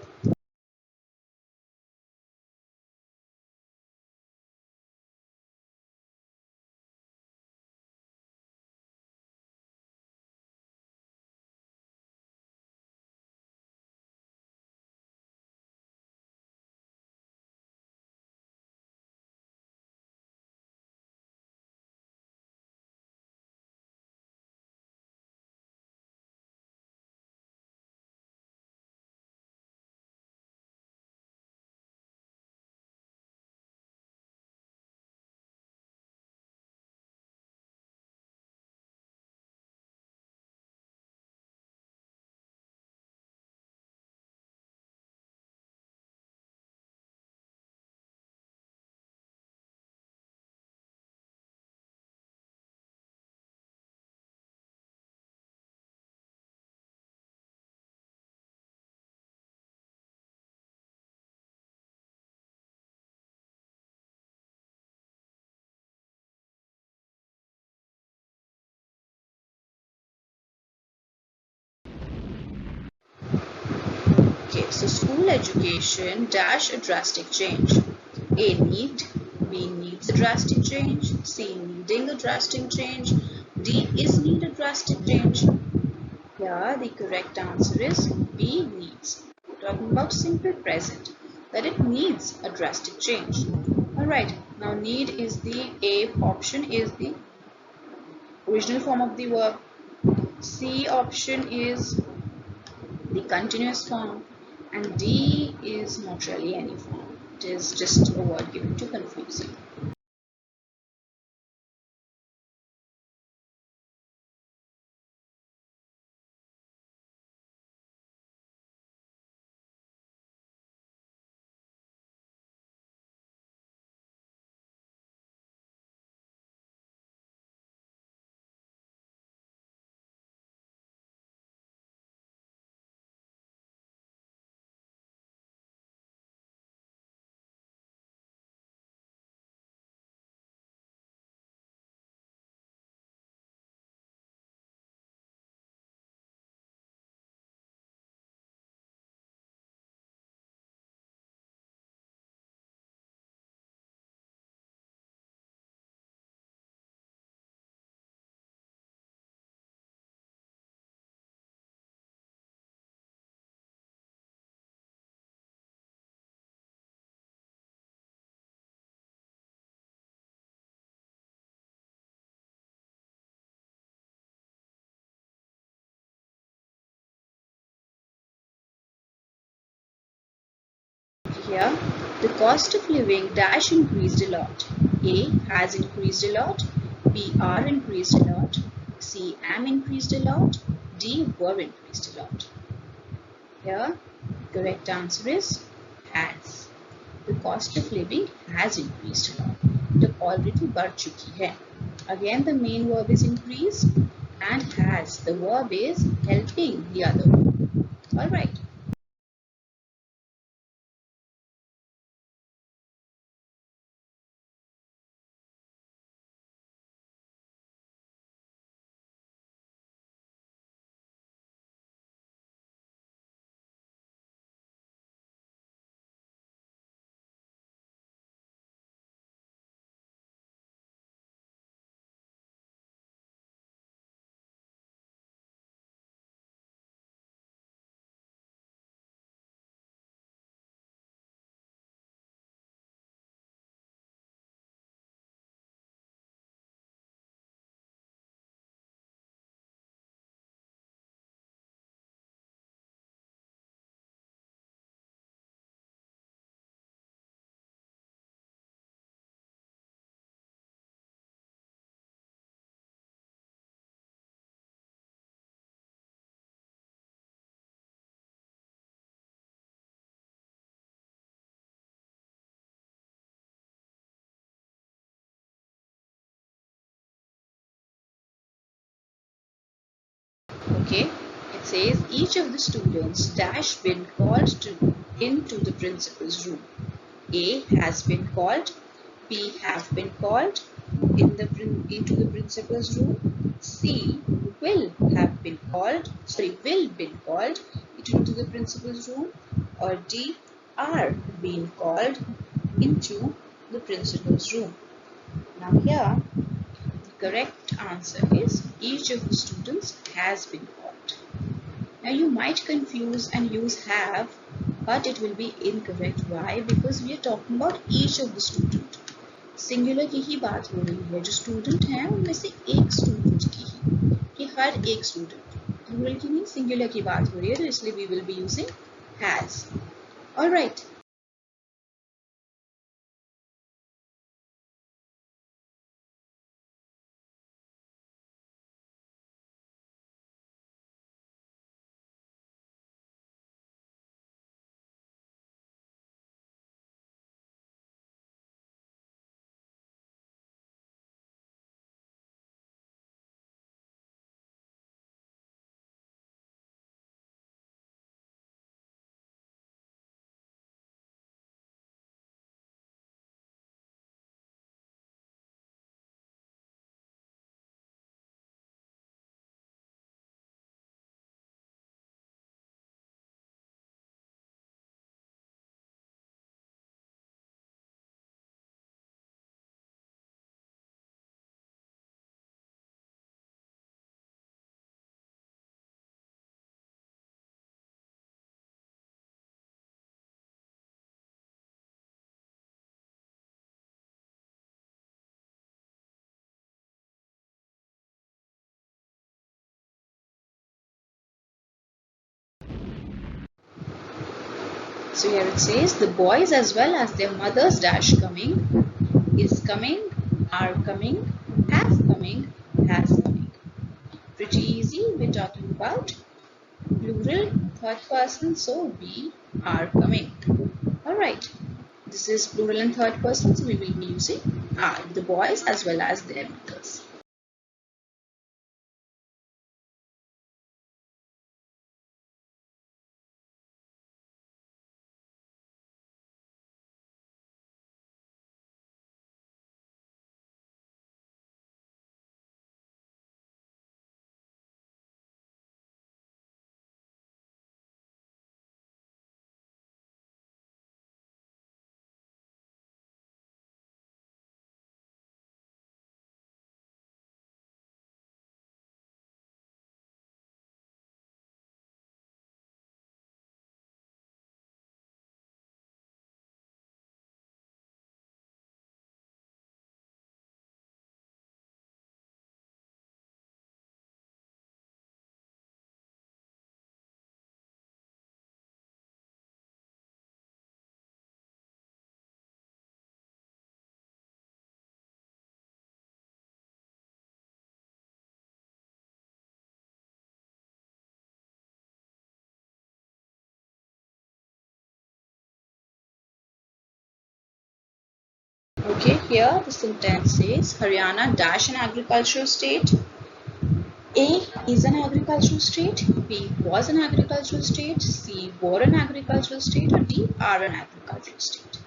Okay, so school education dash a drastic change. A need, B needs a drastic change, C needing a drastic change, D is need a drastic change. Here the correct answer is B needs. We're talking about simple present, that it needs a drastic change. Alright, now need is the A option is the original form of the verb. C option is the continuous form, and D is not really any form. It is just a word given to confuse you. Here, the cost of living dash increased a lot. A has increased a lot. B are increased a lot. C am increased a lot. D were increased a lot. Here, correct answer is has. The cost of living has increased a lot. तो already बढ़ चुकी है. Again, the main verb is increase and has. The verb is helping the other verb. Alright. Okay, it says each of the students dash been called into the principal's room. A has been called. B have been called into the principal's room. C will have been called. Sorry, will been called into the principal's room. Or D are being called into the principal's room. Now here the correct answer is each of the students has been called. Now you might confuse and use have, but it will be incorrect. Why? Because we are talking about each of the student. Singular की ही बात हो रही है. जो student हैं उनमें से एक स्टूडेंट की ही, कि हर एक स्टूडेंट. प्लूरल की नहीं, सिंगुलर की बात हो रही है, तो इसलिए we will be using has. All right. So here it says the boys as well as their mothers dash coming, is coming, are coming, have coming, has coming. Pretty easy. We're talking about plural, third person, so we are coming. Alright. This is plural and third person, so we will be using are, the boys as well as their mothers. Okay, here the sentence says Haryana dash an agricultural state. A is an agricultural state, B was an agricultural state, C were an agricultural state, or D are an agricultural state.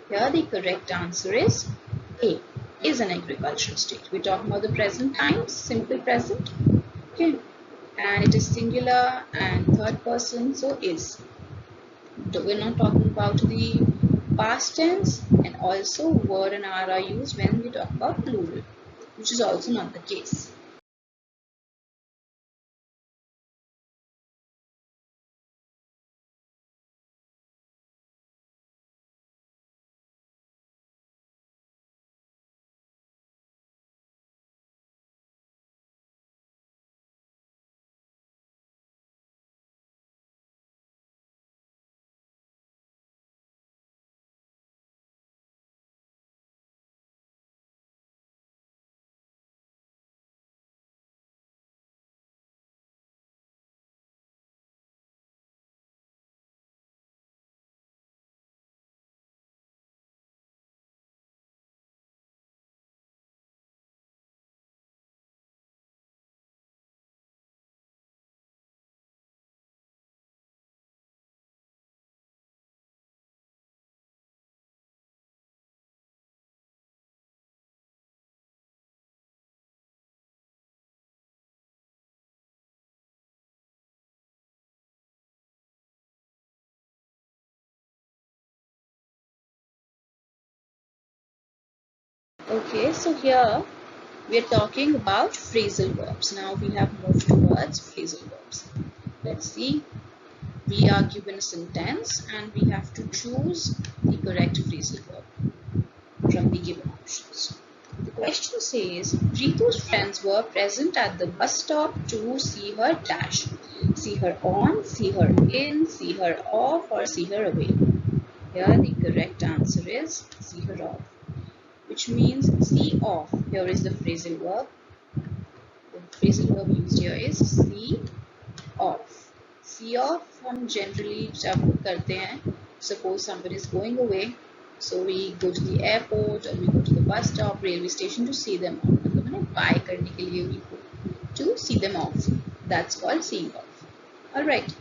Here the correct answer is A, is an agricultural state. We're talking about the present times, simple present. Okay, and it is singular and third person, so is. We're not talking about the past tense, and also were and are used when we talk about plural, which is also not the case. Okay, so here we are talking about phrasal verbs. Now we have moved towards phrasal verbs. Let's see. We are given a sentence and we have to choose the correct phrasal verb from the given options. The question says, Ritu's friends were present at the bus stop to see her dash. See her on, see her in, see her off, or see her away. Here the correct answer is see her off, which means see off. Here is the phrasal verb. The phrasal verb used here is see off. See off हम generally जब करते हैं, suppose somebody is going away, so we go to the airport or we go to the bus stop, railway station to see them off. मतलब है buy करने के लिए we go to see them off. That's called seeing off. All right.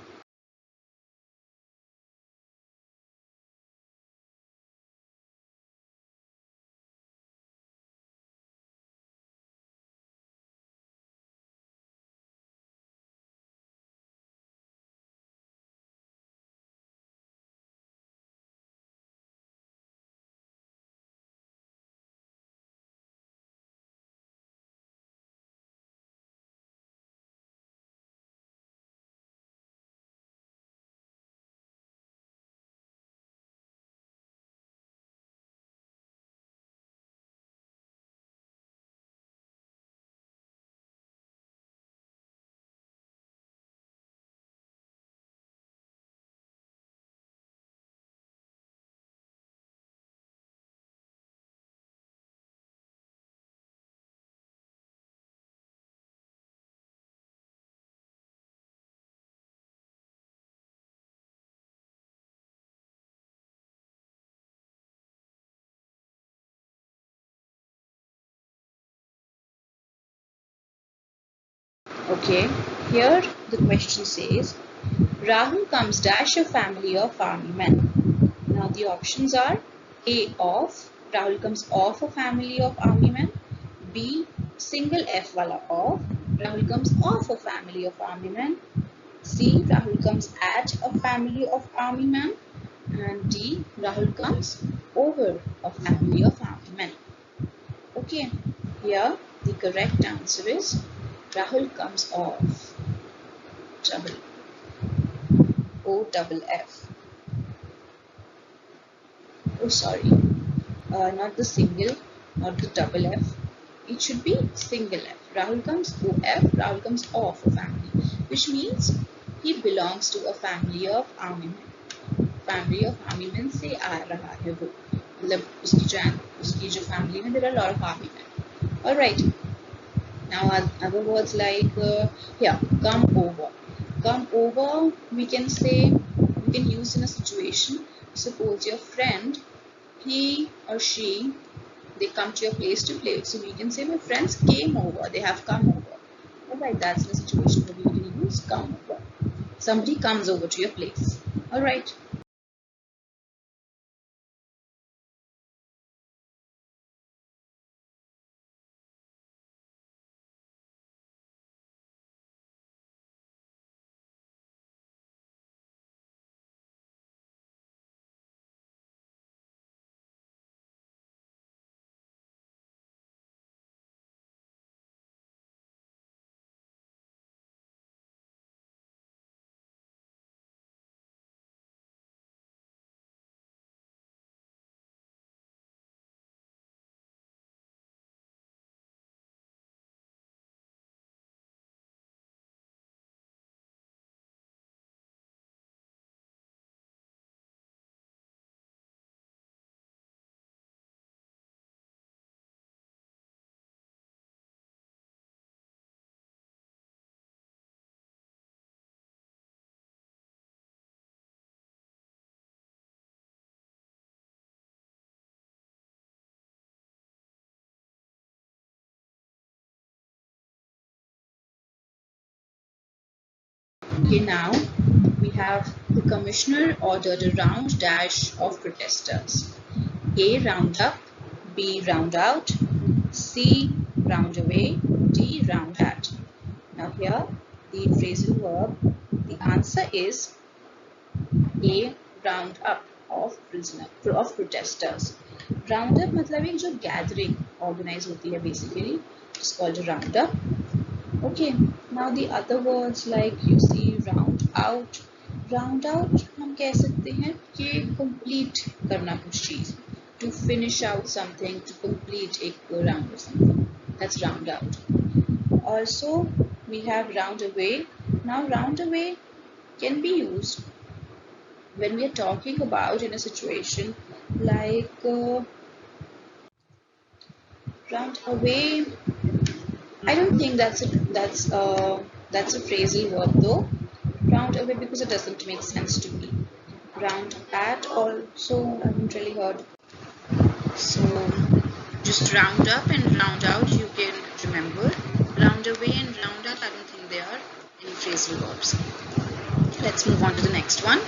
Okay, here the question says, Rahul comes dash a family of army men. Now the options are A of, Rahul comes of a family of army men. B, single F wala of, Rahul comes of a family of army men. C, Rahul comes at a family of army men. And D, Rahul comes over a family of army men. Okay, here the correct answer is Rahul comes off. Double O double F. Oh, sorry. Not the single, not the double F. It should be single F. Rahul comes OF, Rahul comes off a family, which means he belongs to a family of army men. Family of army men से आ रहा है वो. मतलब उसकी जो family में there are a lot of army men. All right. Now other words like here, come over. Come over, we can say, we can use in a situation. Suppose your friend, he or she They come to your place to play. So we can say my friends came over. They have come over. Alright, that's the situation where we can use come over. Somebody comes over to your place. Alright. Okay, now we have the commissioner ordered a round dash of protesters. A. Round up. B. Round out. C. Round away. D. Round at. Now here the phrasal verb, the answer is A. Round up of protesters. Round up मतलब एक जो gathering organize होती है basically, it's called a round up. Okay, now the other words like you see round out. Round out हम कह सकते हैं कि complete करना कुछ चीज, to finish out something, to complete एक round or something. That's round out. Also we have round away. Now round away can be used when we are talking about in a situation like round away. I don't think that's a phrasal verb though. Round away, because it doesn't make sense to me. Round at also I haven't really heard. So just round up and round out you can remember. Round away and round at, I don't think they are any phrasal verbs. Let's move on to the next one.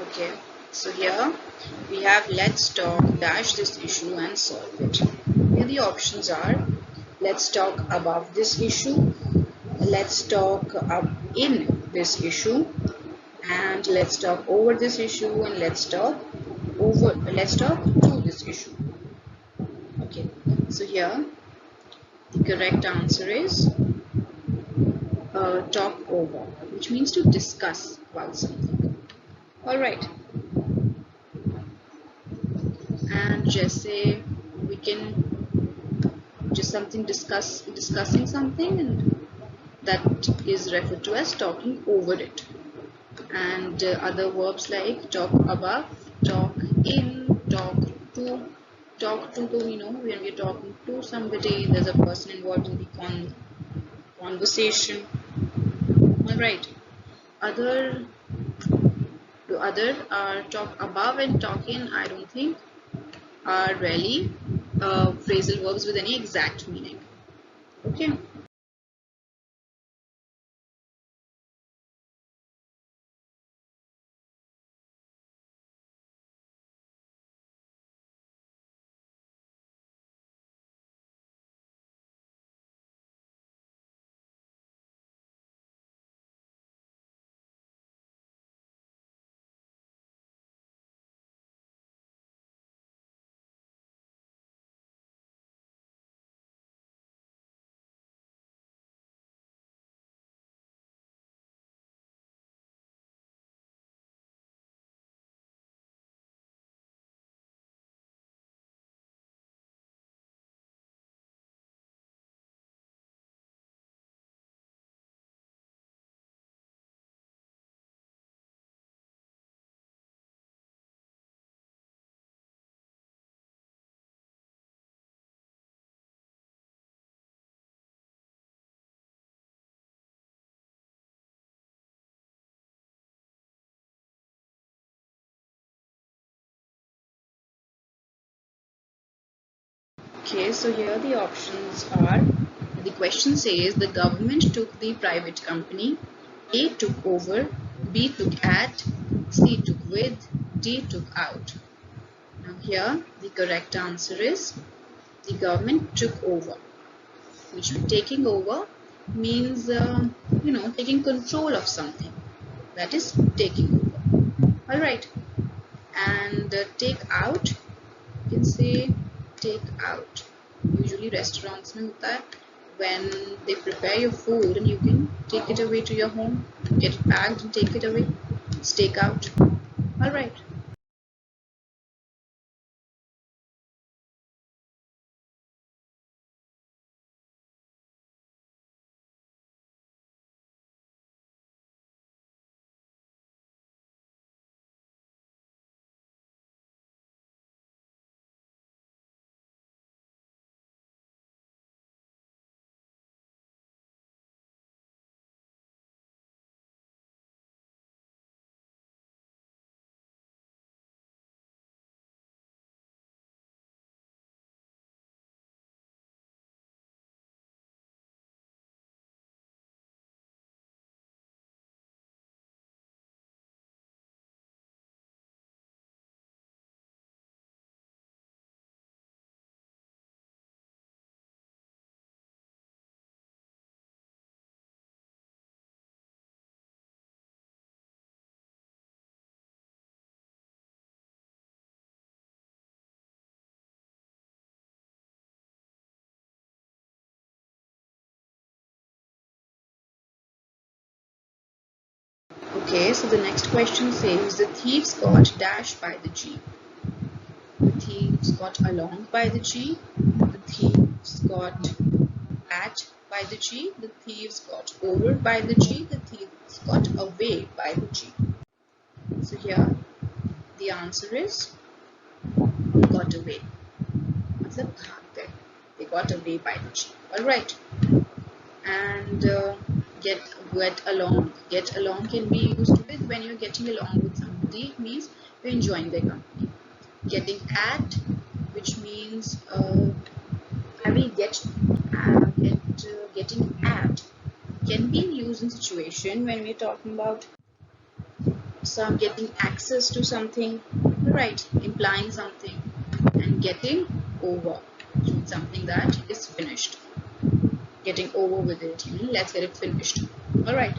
Okay, so here we have let's talk dash this issue and solve it. Here the options are let's talk about this issue, let's talk in this issue, and let's talk over this issue, and let's talk to this issue. Okay, so here the correct answer is talk over, which means to discuss about something. All right. And just say we can just something discussing something, and that is referred to as talking over it. And other verbs like talk above, talk in, talk to. Talk to, you know, when we're talking to somebody, there's a person involved in the conversation. All right. Other are talk above and talk in, I don't think are really phrasal verbs with any exact meaning. Okay. Okay, so here the options are, the question says the government took the private company, A took over, B took at, C took with, D took out. Now here the correct answer is the government took over, which taking over means taking control of something, that is taking over. Alright, and take out, you can say take out. Usually restaurants में होता है, when they prepare your food and you can take it away to your home, get it packed and take it away. It's take out. Alright. Okay, so the next question says the thieves got dash by the G. The thieves got along by the G. The thieves got at by the G. The thieves got over by the G. The thieves got away by the G. So here the answer is got away. मतलब भाग गए. They got away by the G. Alright. And get along. Get along can be used with when you're getting along with somebody. It means you're enjoying their company. Getting at, which means I will getting at can be used in situation when we're talking about some getting access to something, right? Implying something, and getting over, which means something that is finished. Getting over with it, let's get it finished. All right.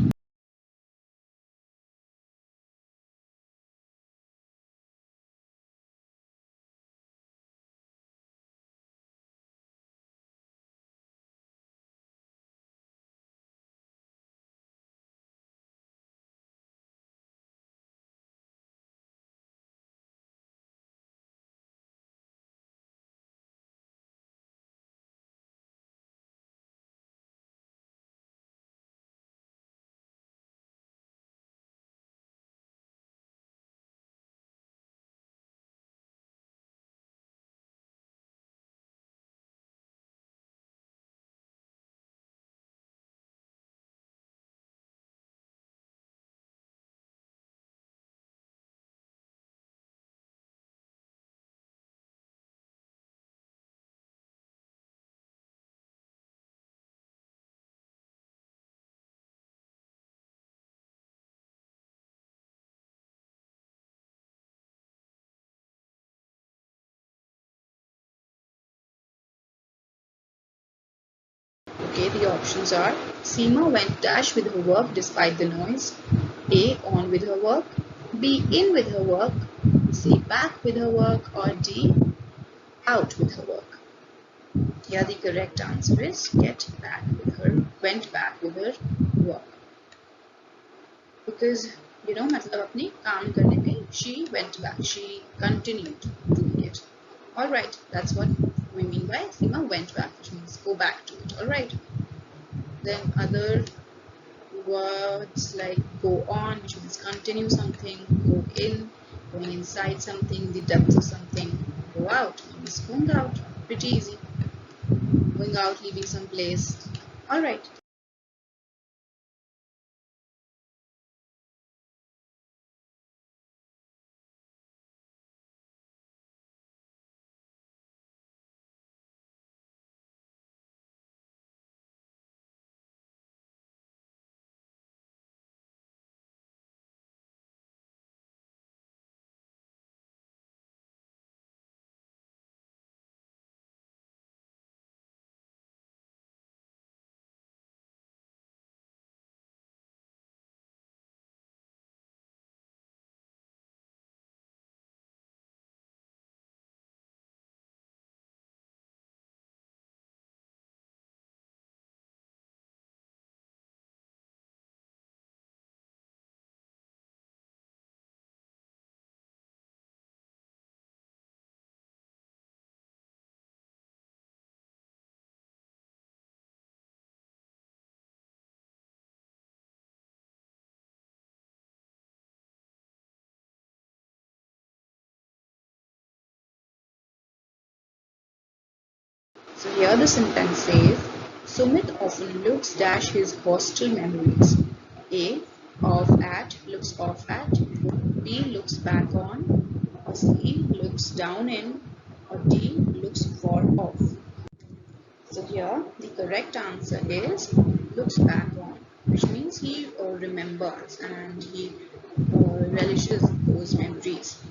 Okay, the options are Seema went dash with her work despite the noise. A. On with her work. B. In with her work. C. Back with her work. Or D. Out with her work. Here the correct answer is get back with her, went back with her work. Because मतलब अपने काम करने में she went back, she continued doing it. Alright, that's what we mean by Seema went back, which means go back to it. Alright. Then other words like go on, which means continue something, go in, going inside something, the depth of something, go out, means going out. Pretty easy. Going out, leaving some place. Alright. So here the sentence says, Sumit often looks dash his hostel memories. A. Off at, looks off at. B. Looks back on. Or C. Looks down in. Or D. Looks for off. So here the correct answer is looks back on, which means he remembers and he relishes those memories.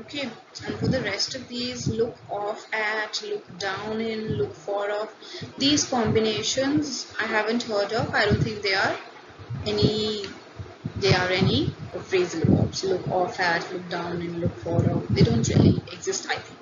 Okay, and for the rest of these, look off at, look down in, look for off, these combinations I haven't heard of. I don't think any they are any phrasal verbs. Look off at, look down in, look for off. They don't really exist, I think.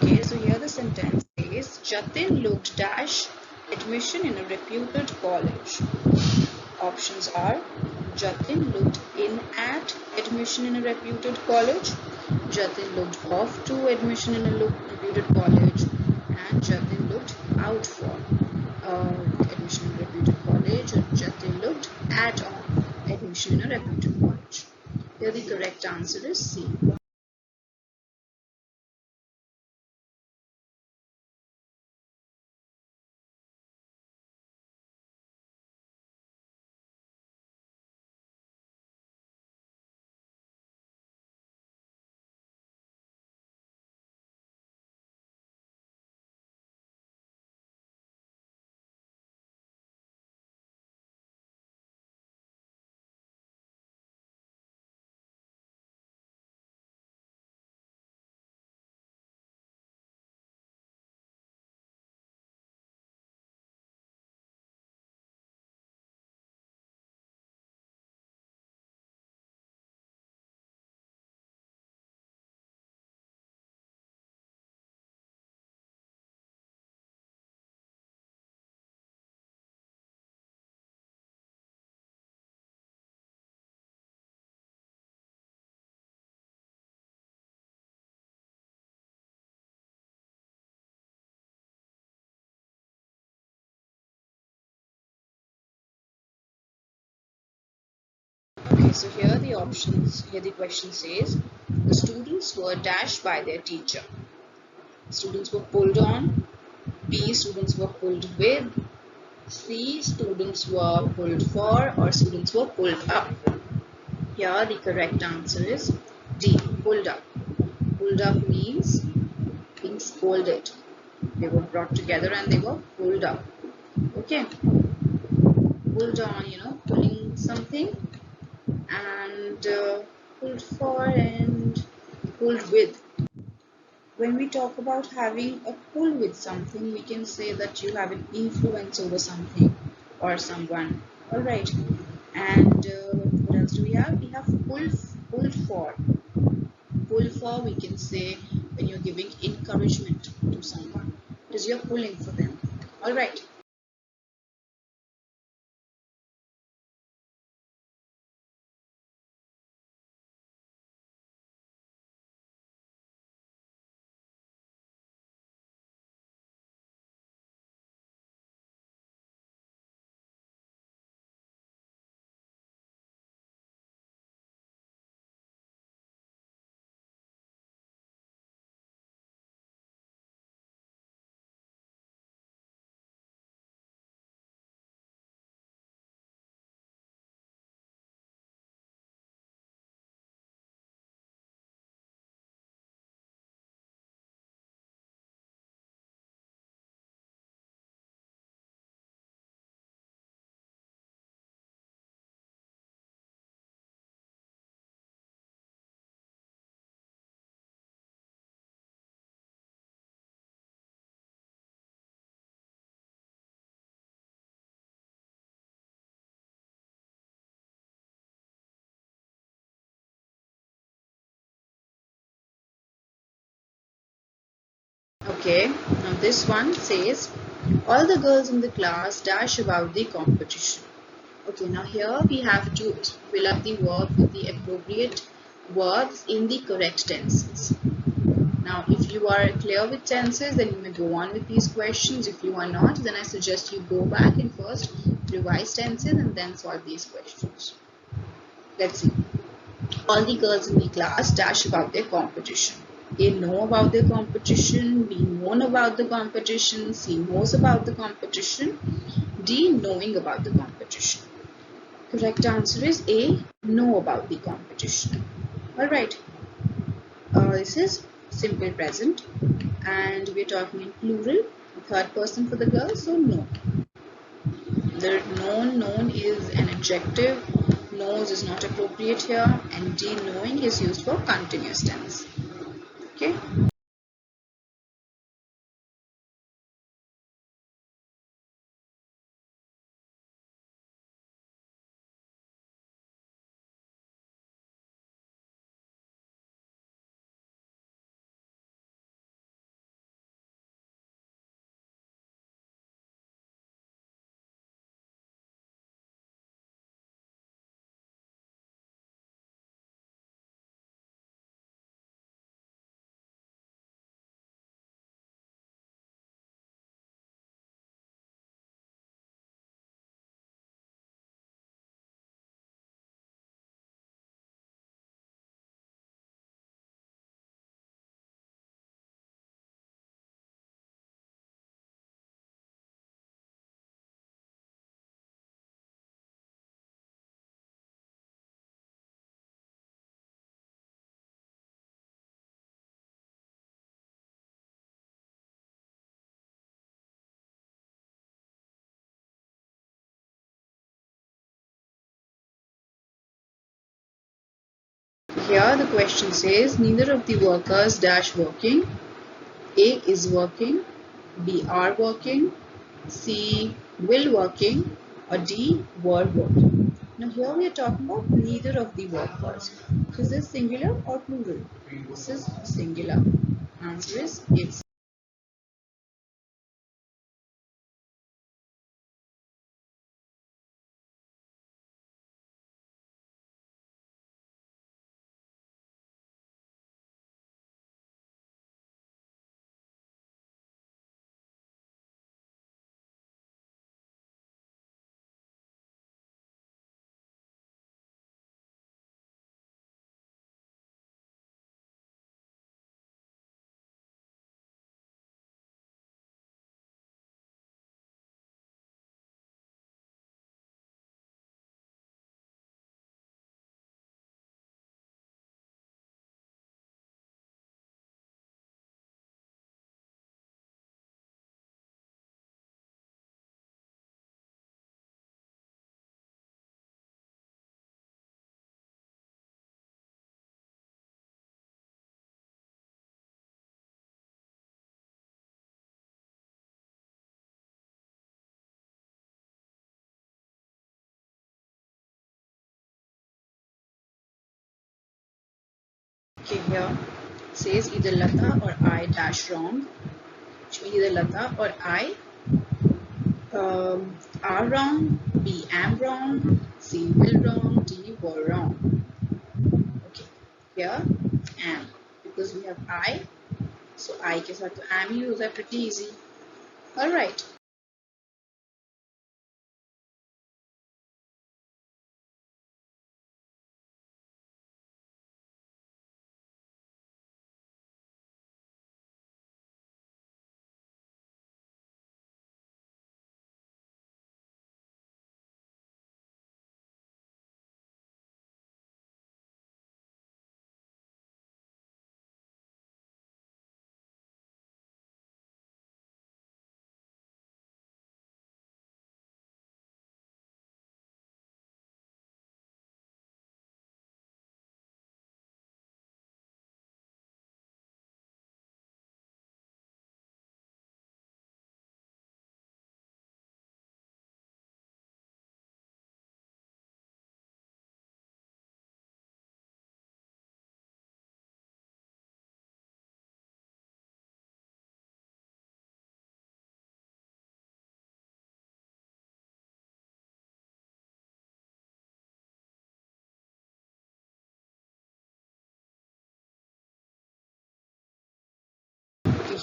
Okay, so here the sentence says Jatin looked dash admission in a reputed college. Options are Jatin looked in at admission in a reputed college, Jatin looked off to admission in a reputed college, and Jatin looked out for admission in a reputed college, or Jatin looked at on admission in a reputed college. Here the correct answer is C. Okay, so here are the options. Here the question says the students were dashed by their teacher. Students were pulled on. B. Students were pulled with. C. Students were pulled for, or students were pulled up. Here the correct answer is D. Pulled up. Pulled up means being scolded. They were brought together and they were pulled up. Okay. Pulled on, pulling something, and pulled for and pulled with. When we talk about having a pull with something, we can say that you have an influence over something or someone. All right. And what else do we have? We have pulled for. Pull for, we can say when you're giving encouragement to someone, because you're pulling for them. All right. Okay, now this one says, all the girls in the class dash about the competition. Okay, now here we have to fill up the verb with the appropriate verbs in the correct tenses. Now, if you are clear with tenses, then you may go on with these questions. If you are not, then I suggest you go back and first revise tenses and then solve these questions. Let's see. All the girls in the class dash about their competition. A, know about their competition. B, known about the competition. C, knows about the competition. D, knowing about the competition. Correct answer is A, know about the competition. Alright, this is simple present and we're talking in plural, third person for the girl, so know. The known is an adjective, knows is not appropriate here, and D, knowing is used for continuous tense. Okay. Here the question says neither of the workers dash working. A is working, B are working, C will working, or D were working. Now here we are talking about neither of the workers. Is this singular or plural? This is singular. Answer is it's. Okay, here it says either Lata or I dash wrong, which means either Lata or I are wrong, B am wrong, C will wrong, D were wrong. Okay, here am, because we have I, so I के साथ तो am use है, pretty easy. Alright.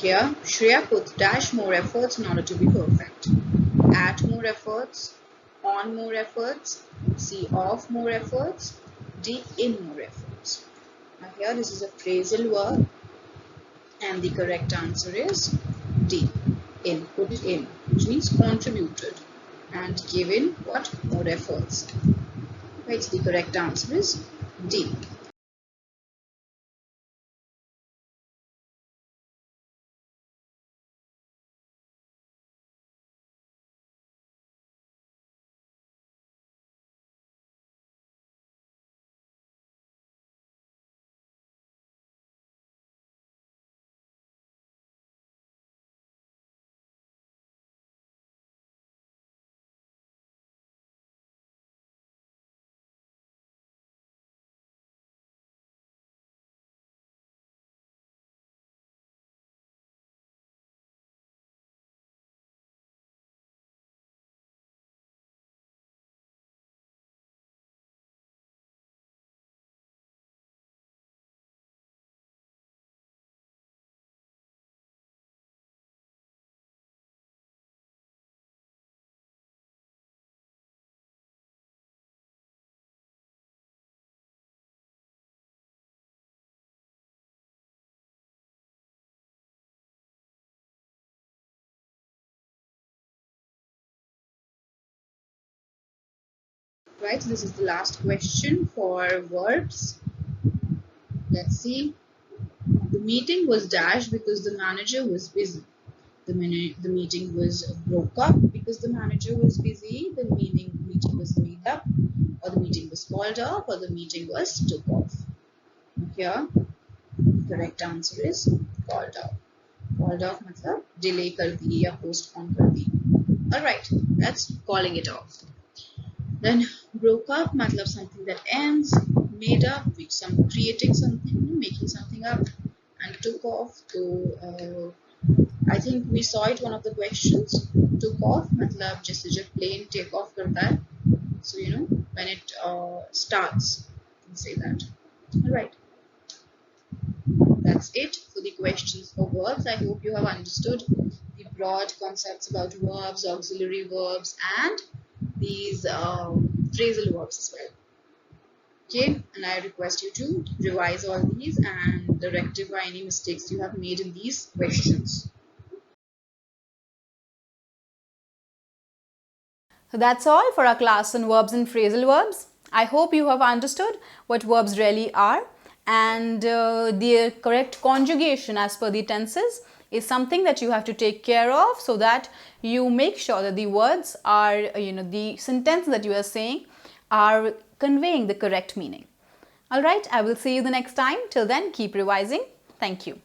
Here, Shreya put dash more efforts in order to be perfect. At more efforts, on more efforts, C off more efforts, D in more efforts. Now here this is a phrasal verb and the correct answer is D, in, put it in, which means contributed and given what? More efforts. Right, the correct answer is D. Right, this is the last question for verbs. Let's see. The meeting was dashed because the manager was busy. The meeting was broke up because the manager was busy. The meeting was made up, or the meeting was called off, or the meeting was took off. Here, the correct answer is called off. Called off मतलब delay कर दी या postpone कर दी. Alright, that's calling it off. Then broke up मतलब something that ends, made up with some creating something, making something up, and took off. So I think we saw it one of the questions. Took off मतलब जैसे जब plane take off करता है. So you know when it starts, you can say that. Alright. That's it for the questions for verbs. I hope you have understood the broad concepts about verbs, auxiliary verbs, and these phrasal verbs as well. Okay, and I request you to revise all these and rectify any mistakes you have made in these questions. So that's all for our class on verbs and phrasal verbs. I hope you have understood what verbs really are, and their correct conjugation as per the tenses is something that you have to take care of, so that you make sure that the words are, the sentence that you are saying are conveying the correct meaning. Alright, I will see you the next time. Till then, keep revising. Thank you.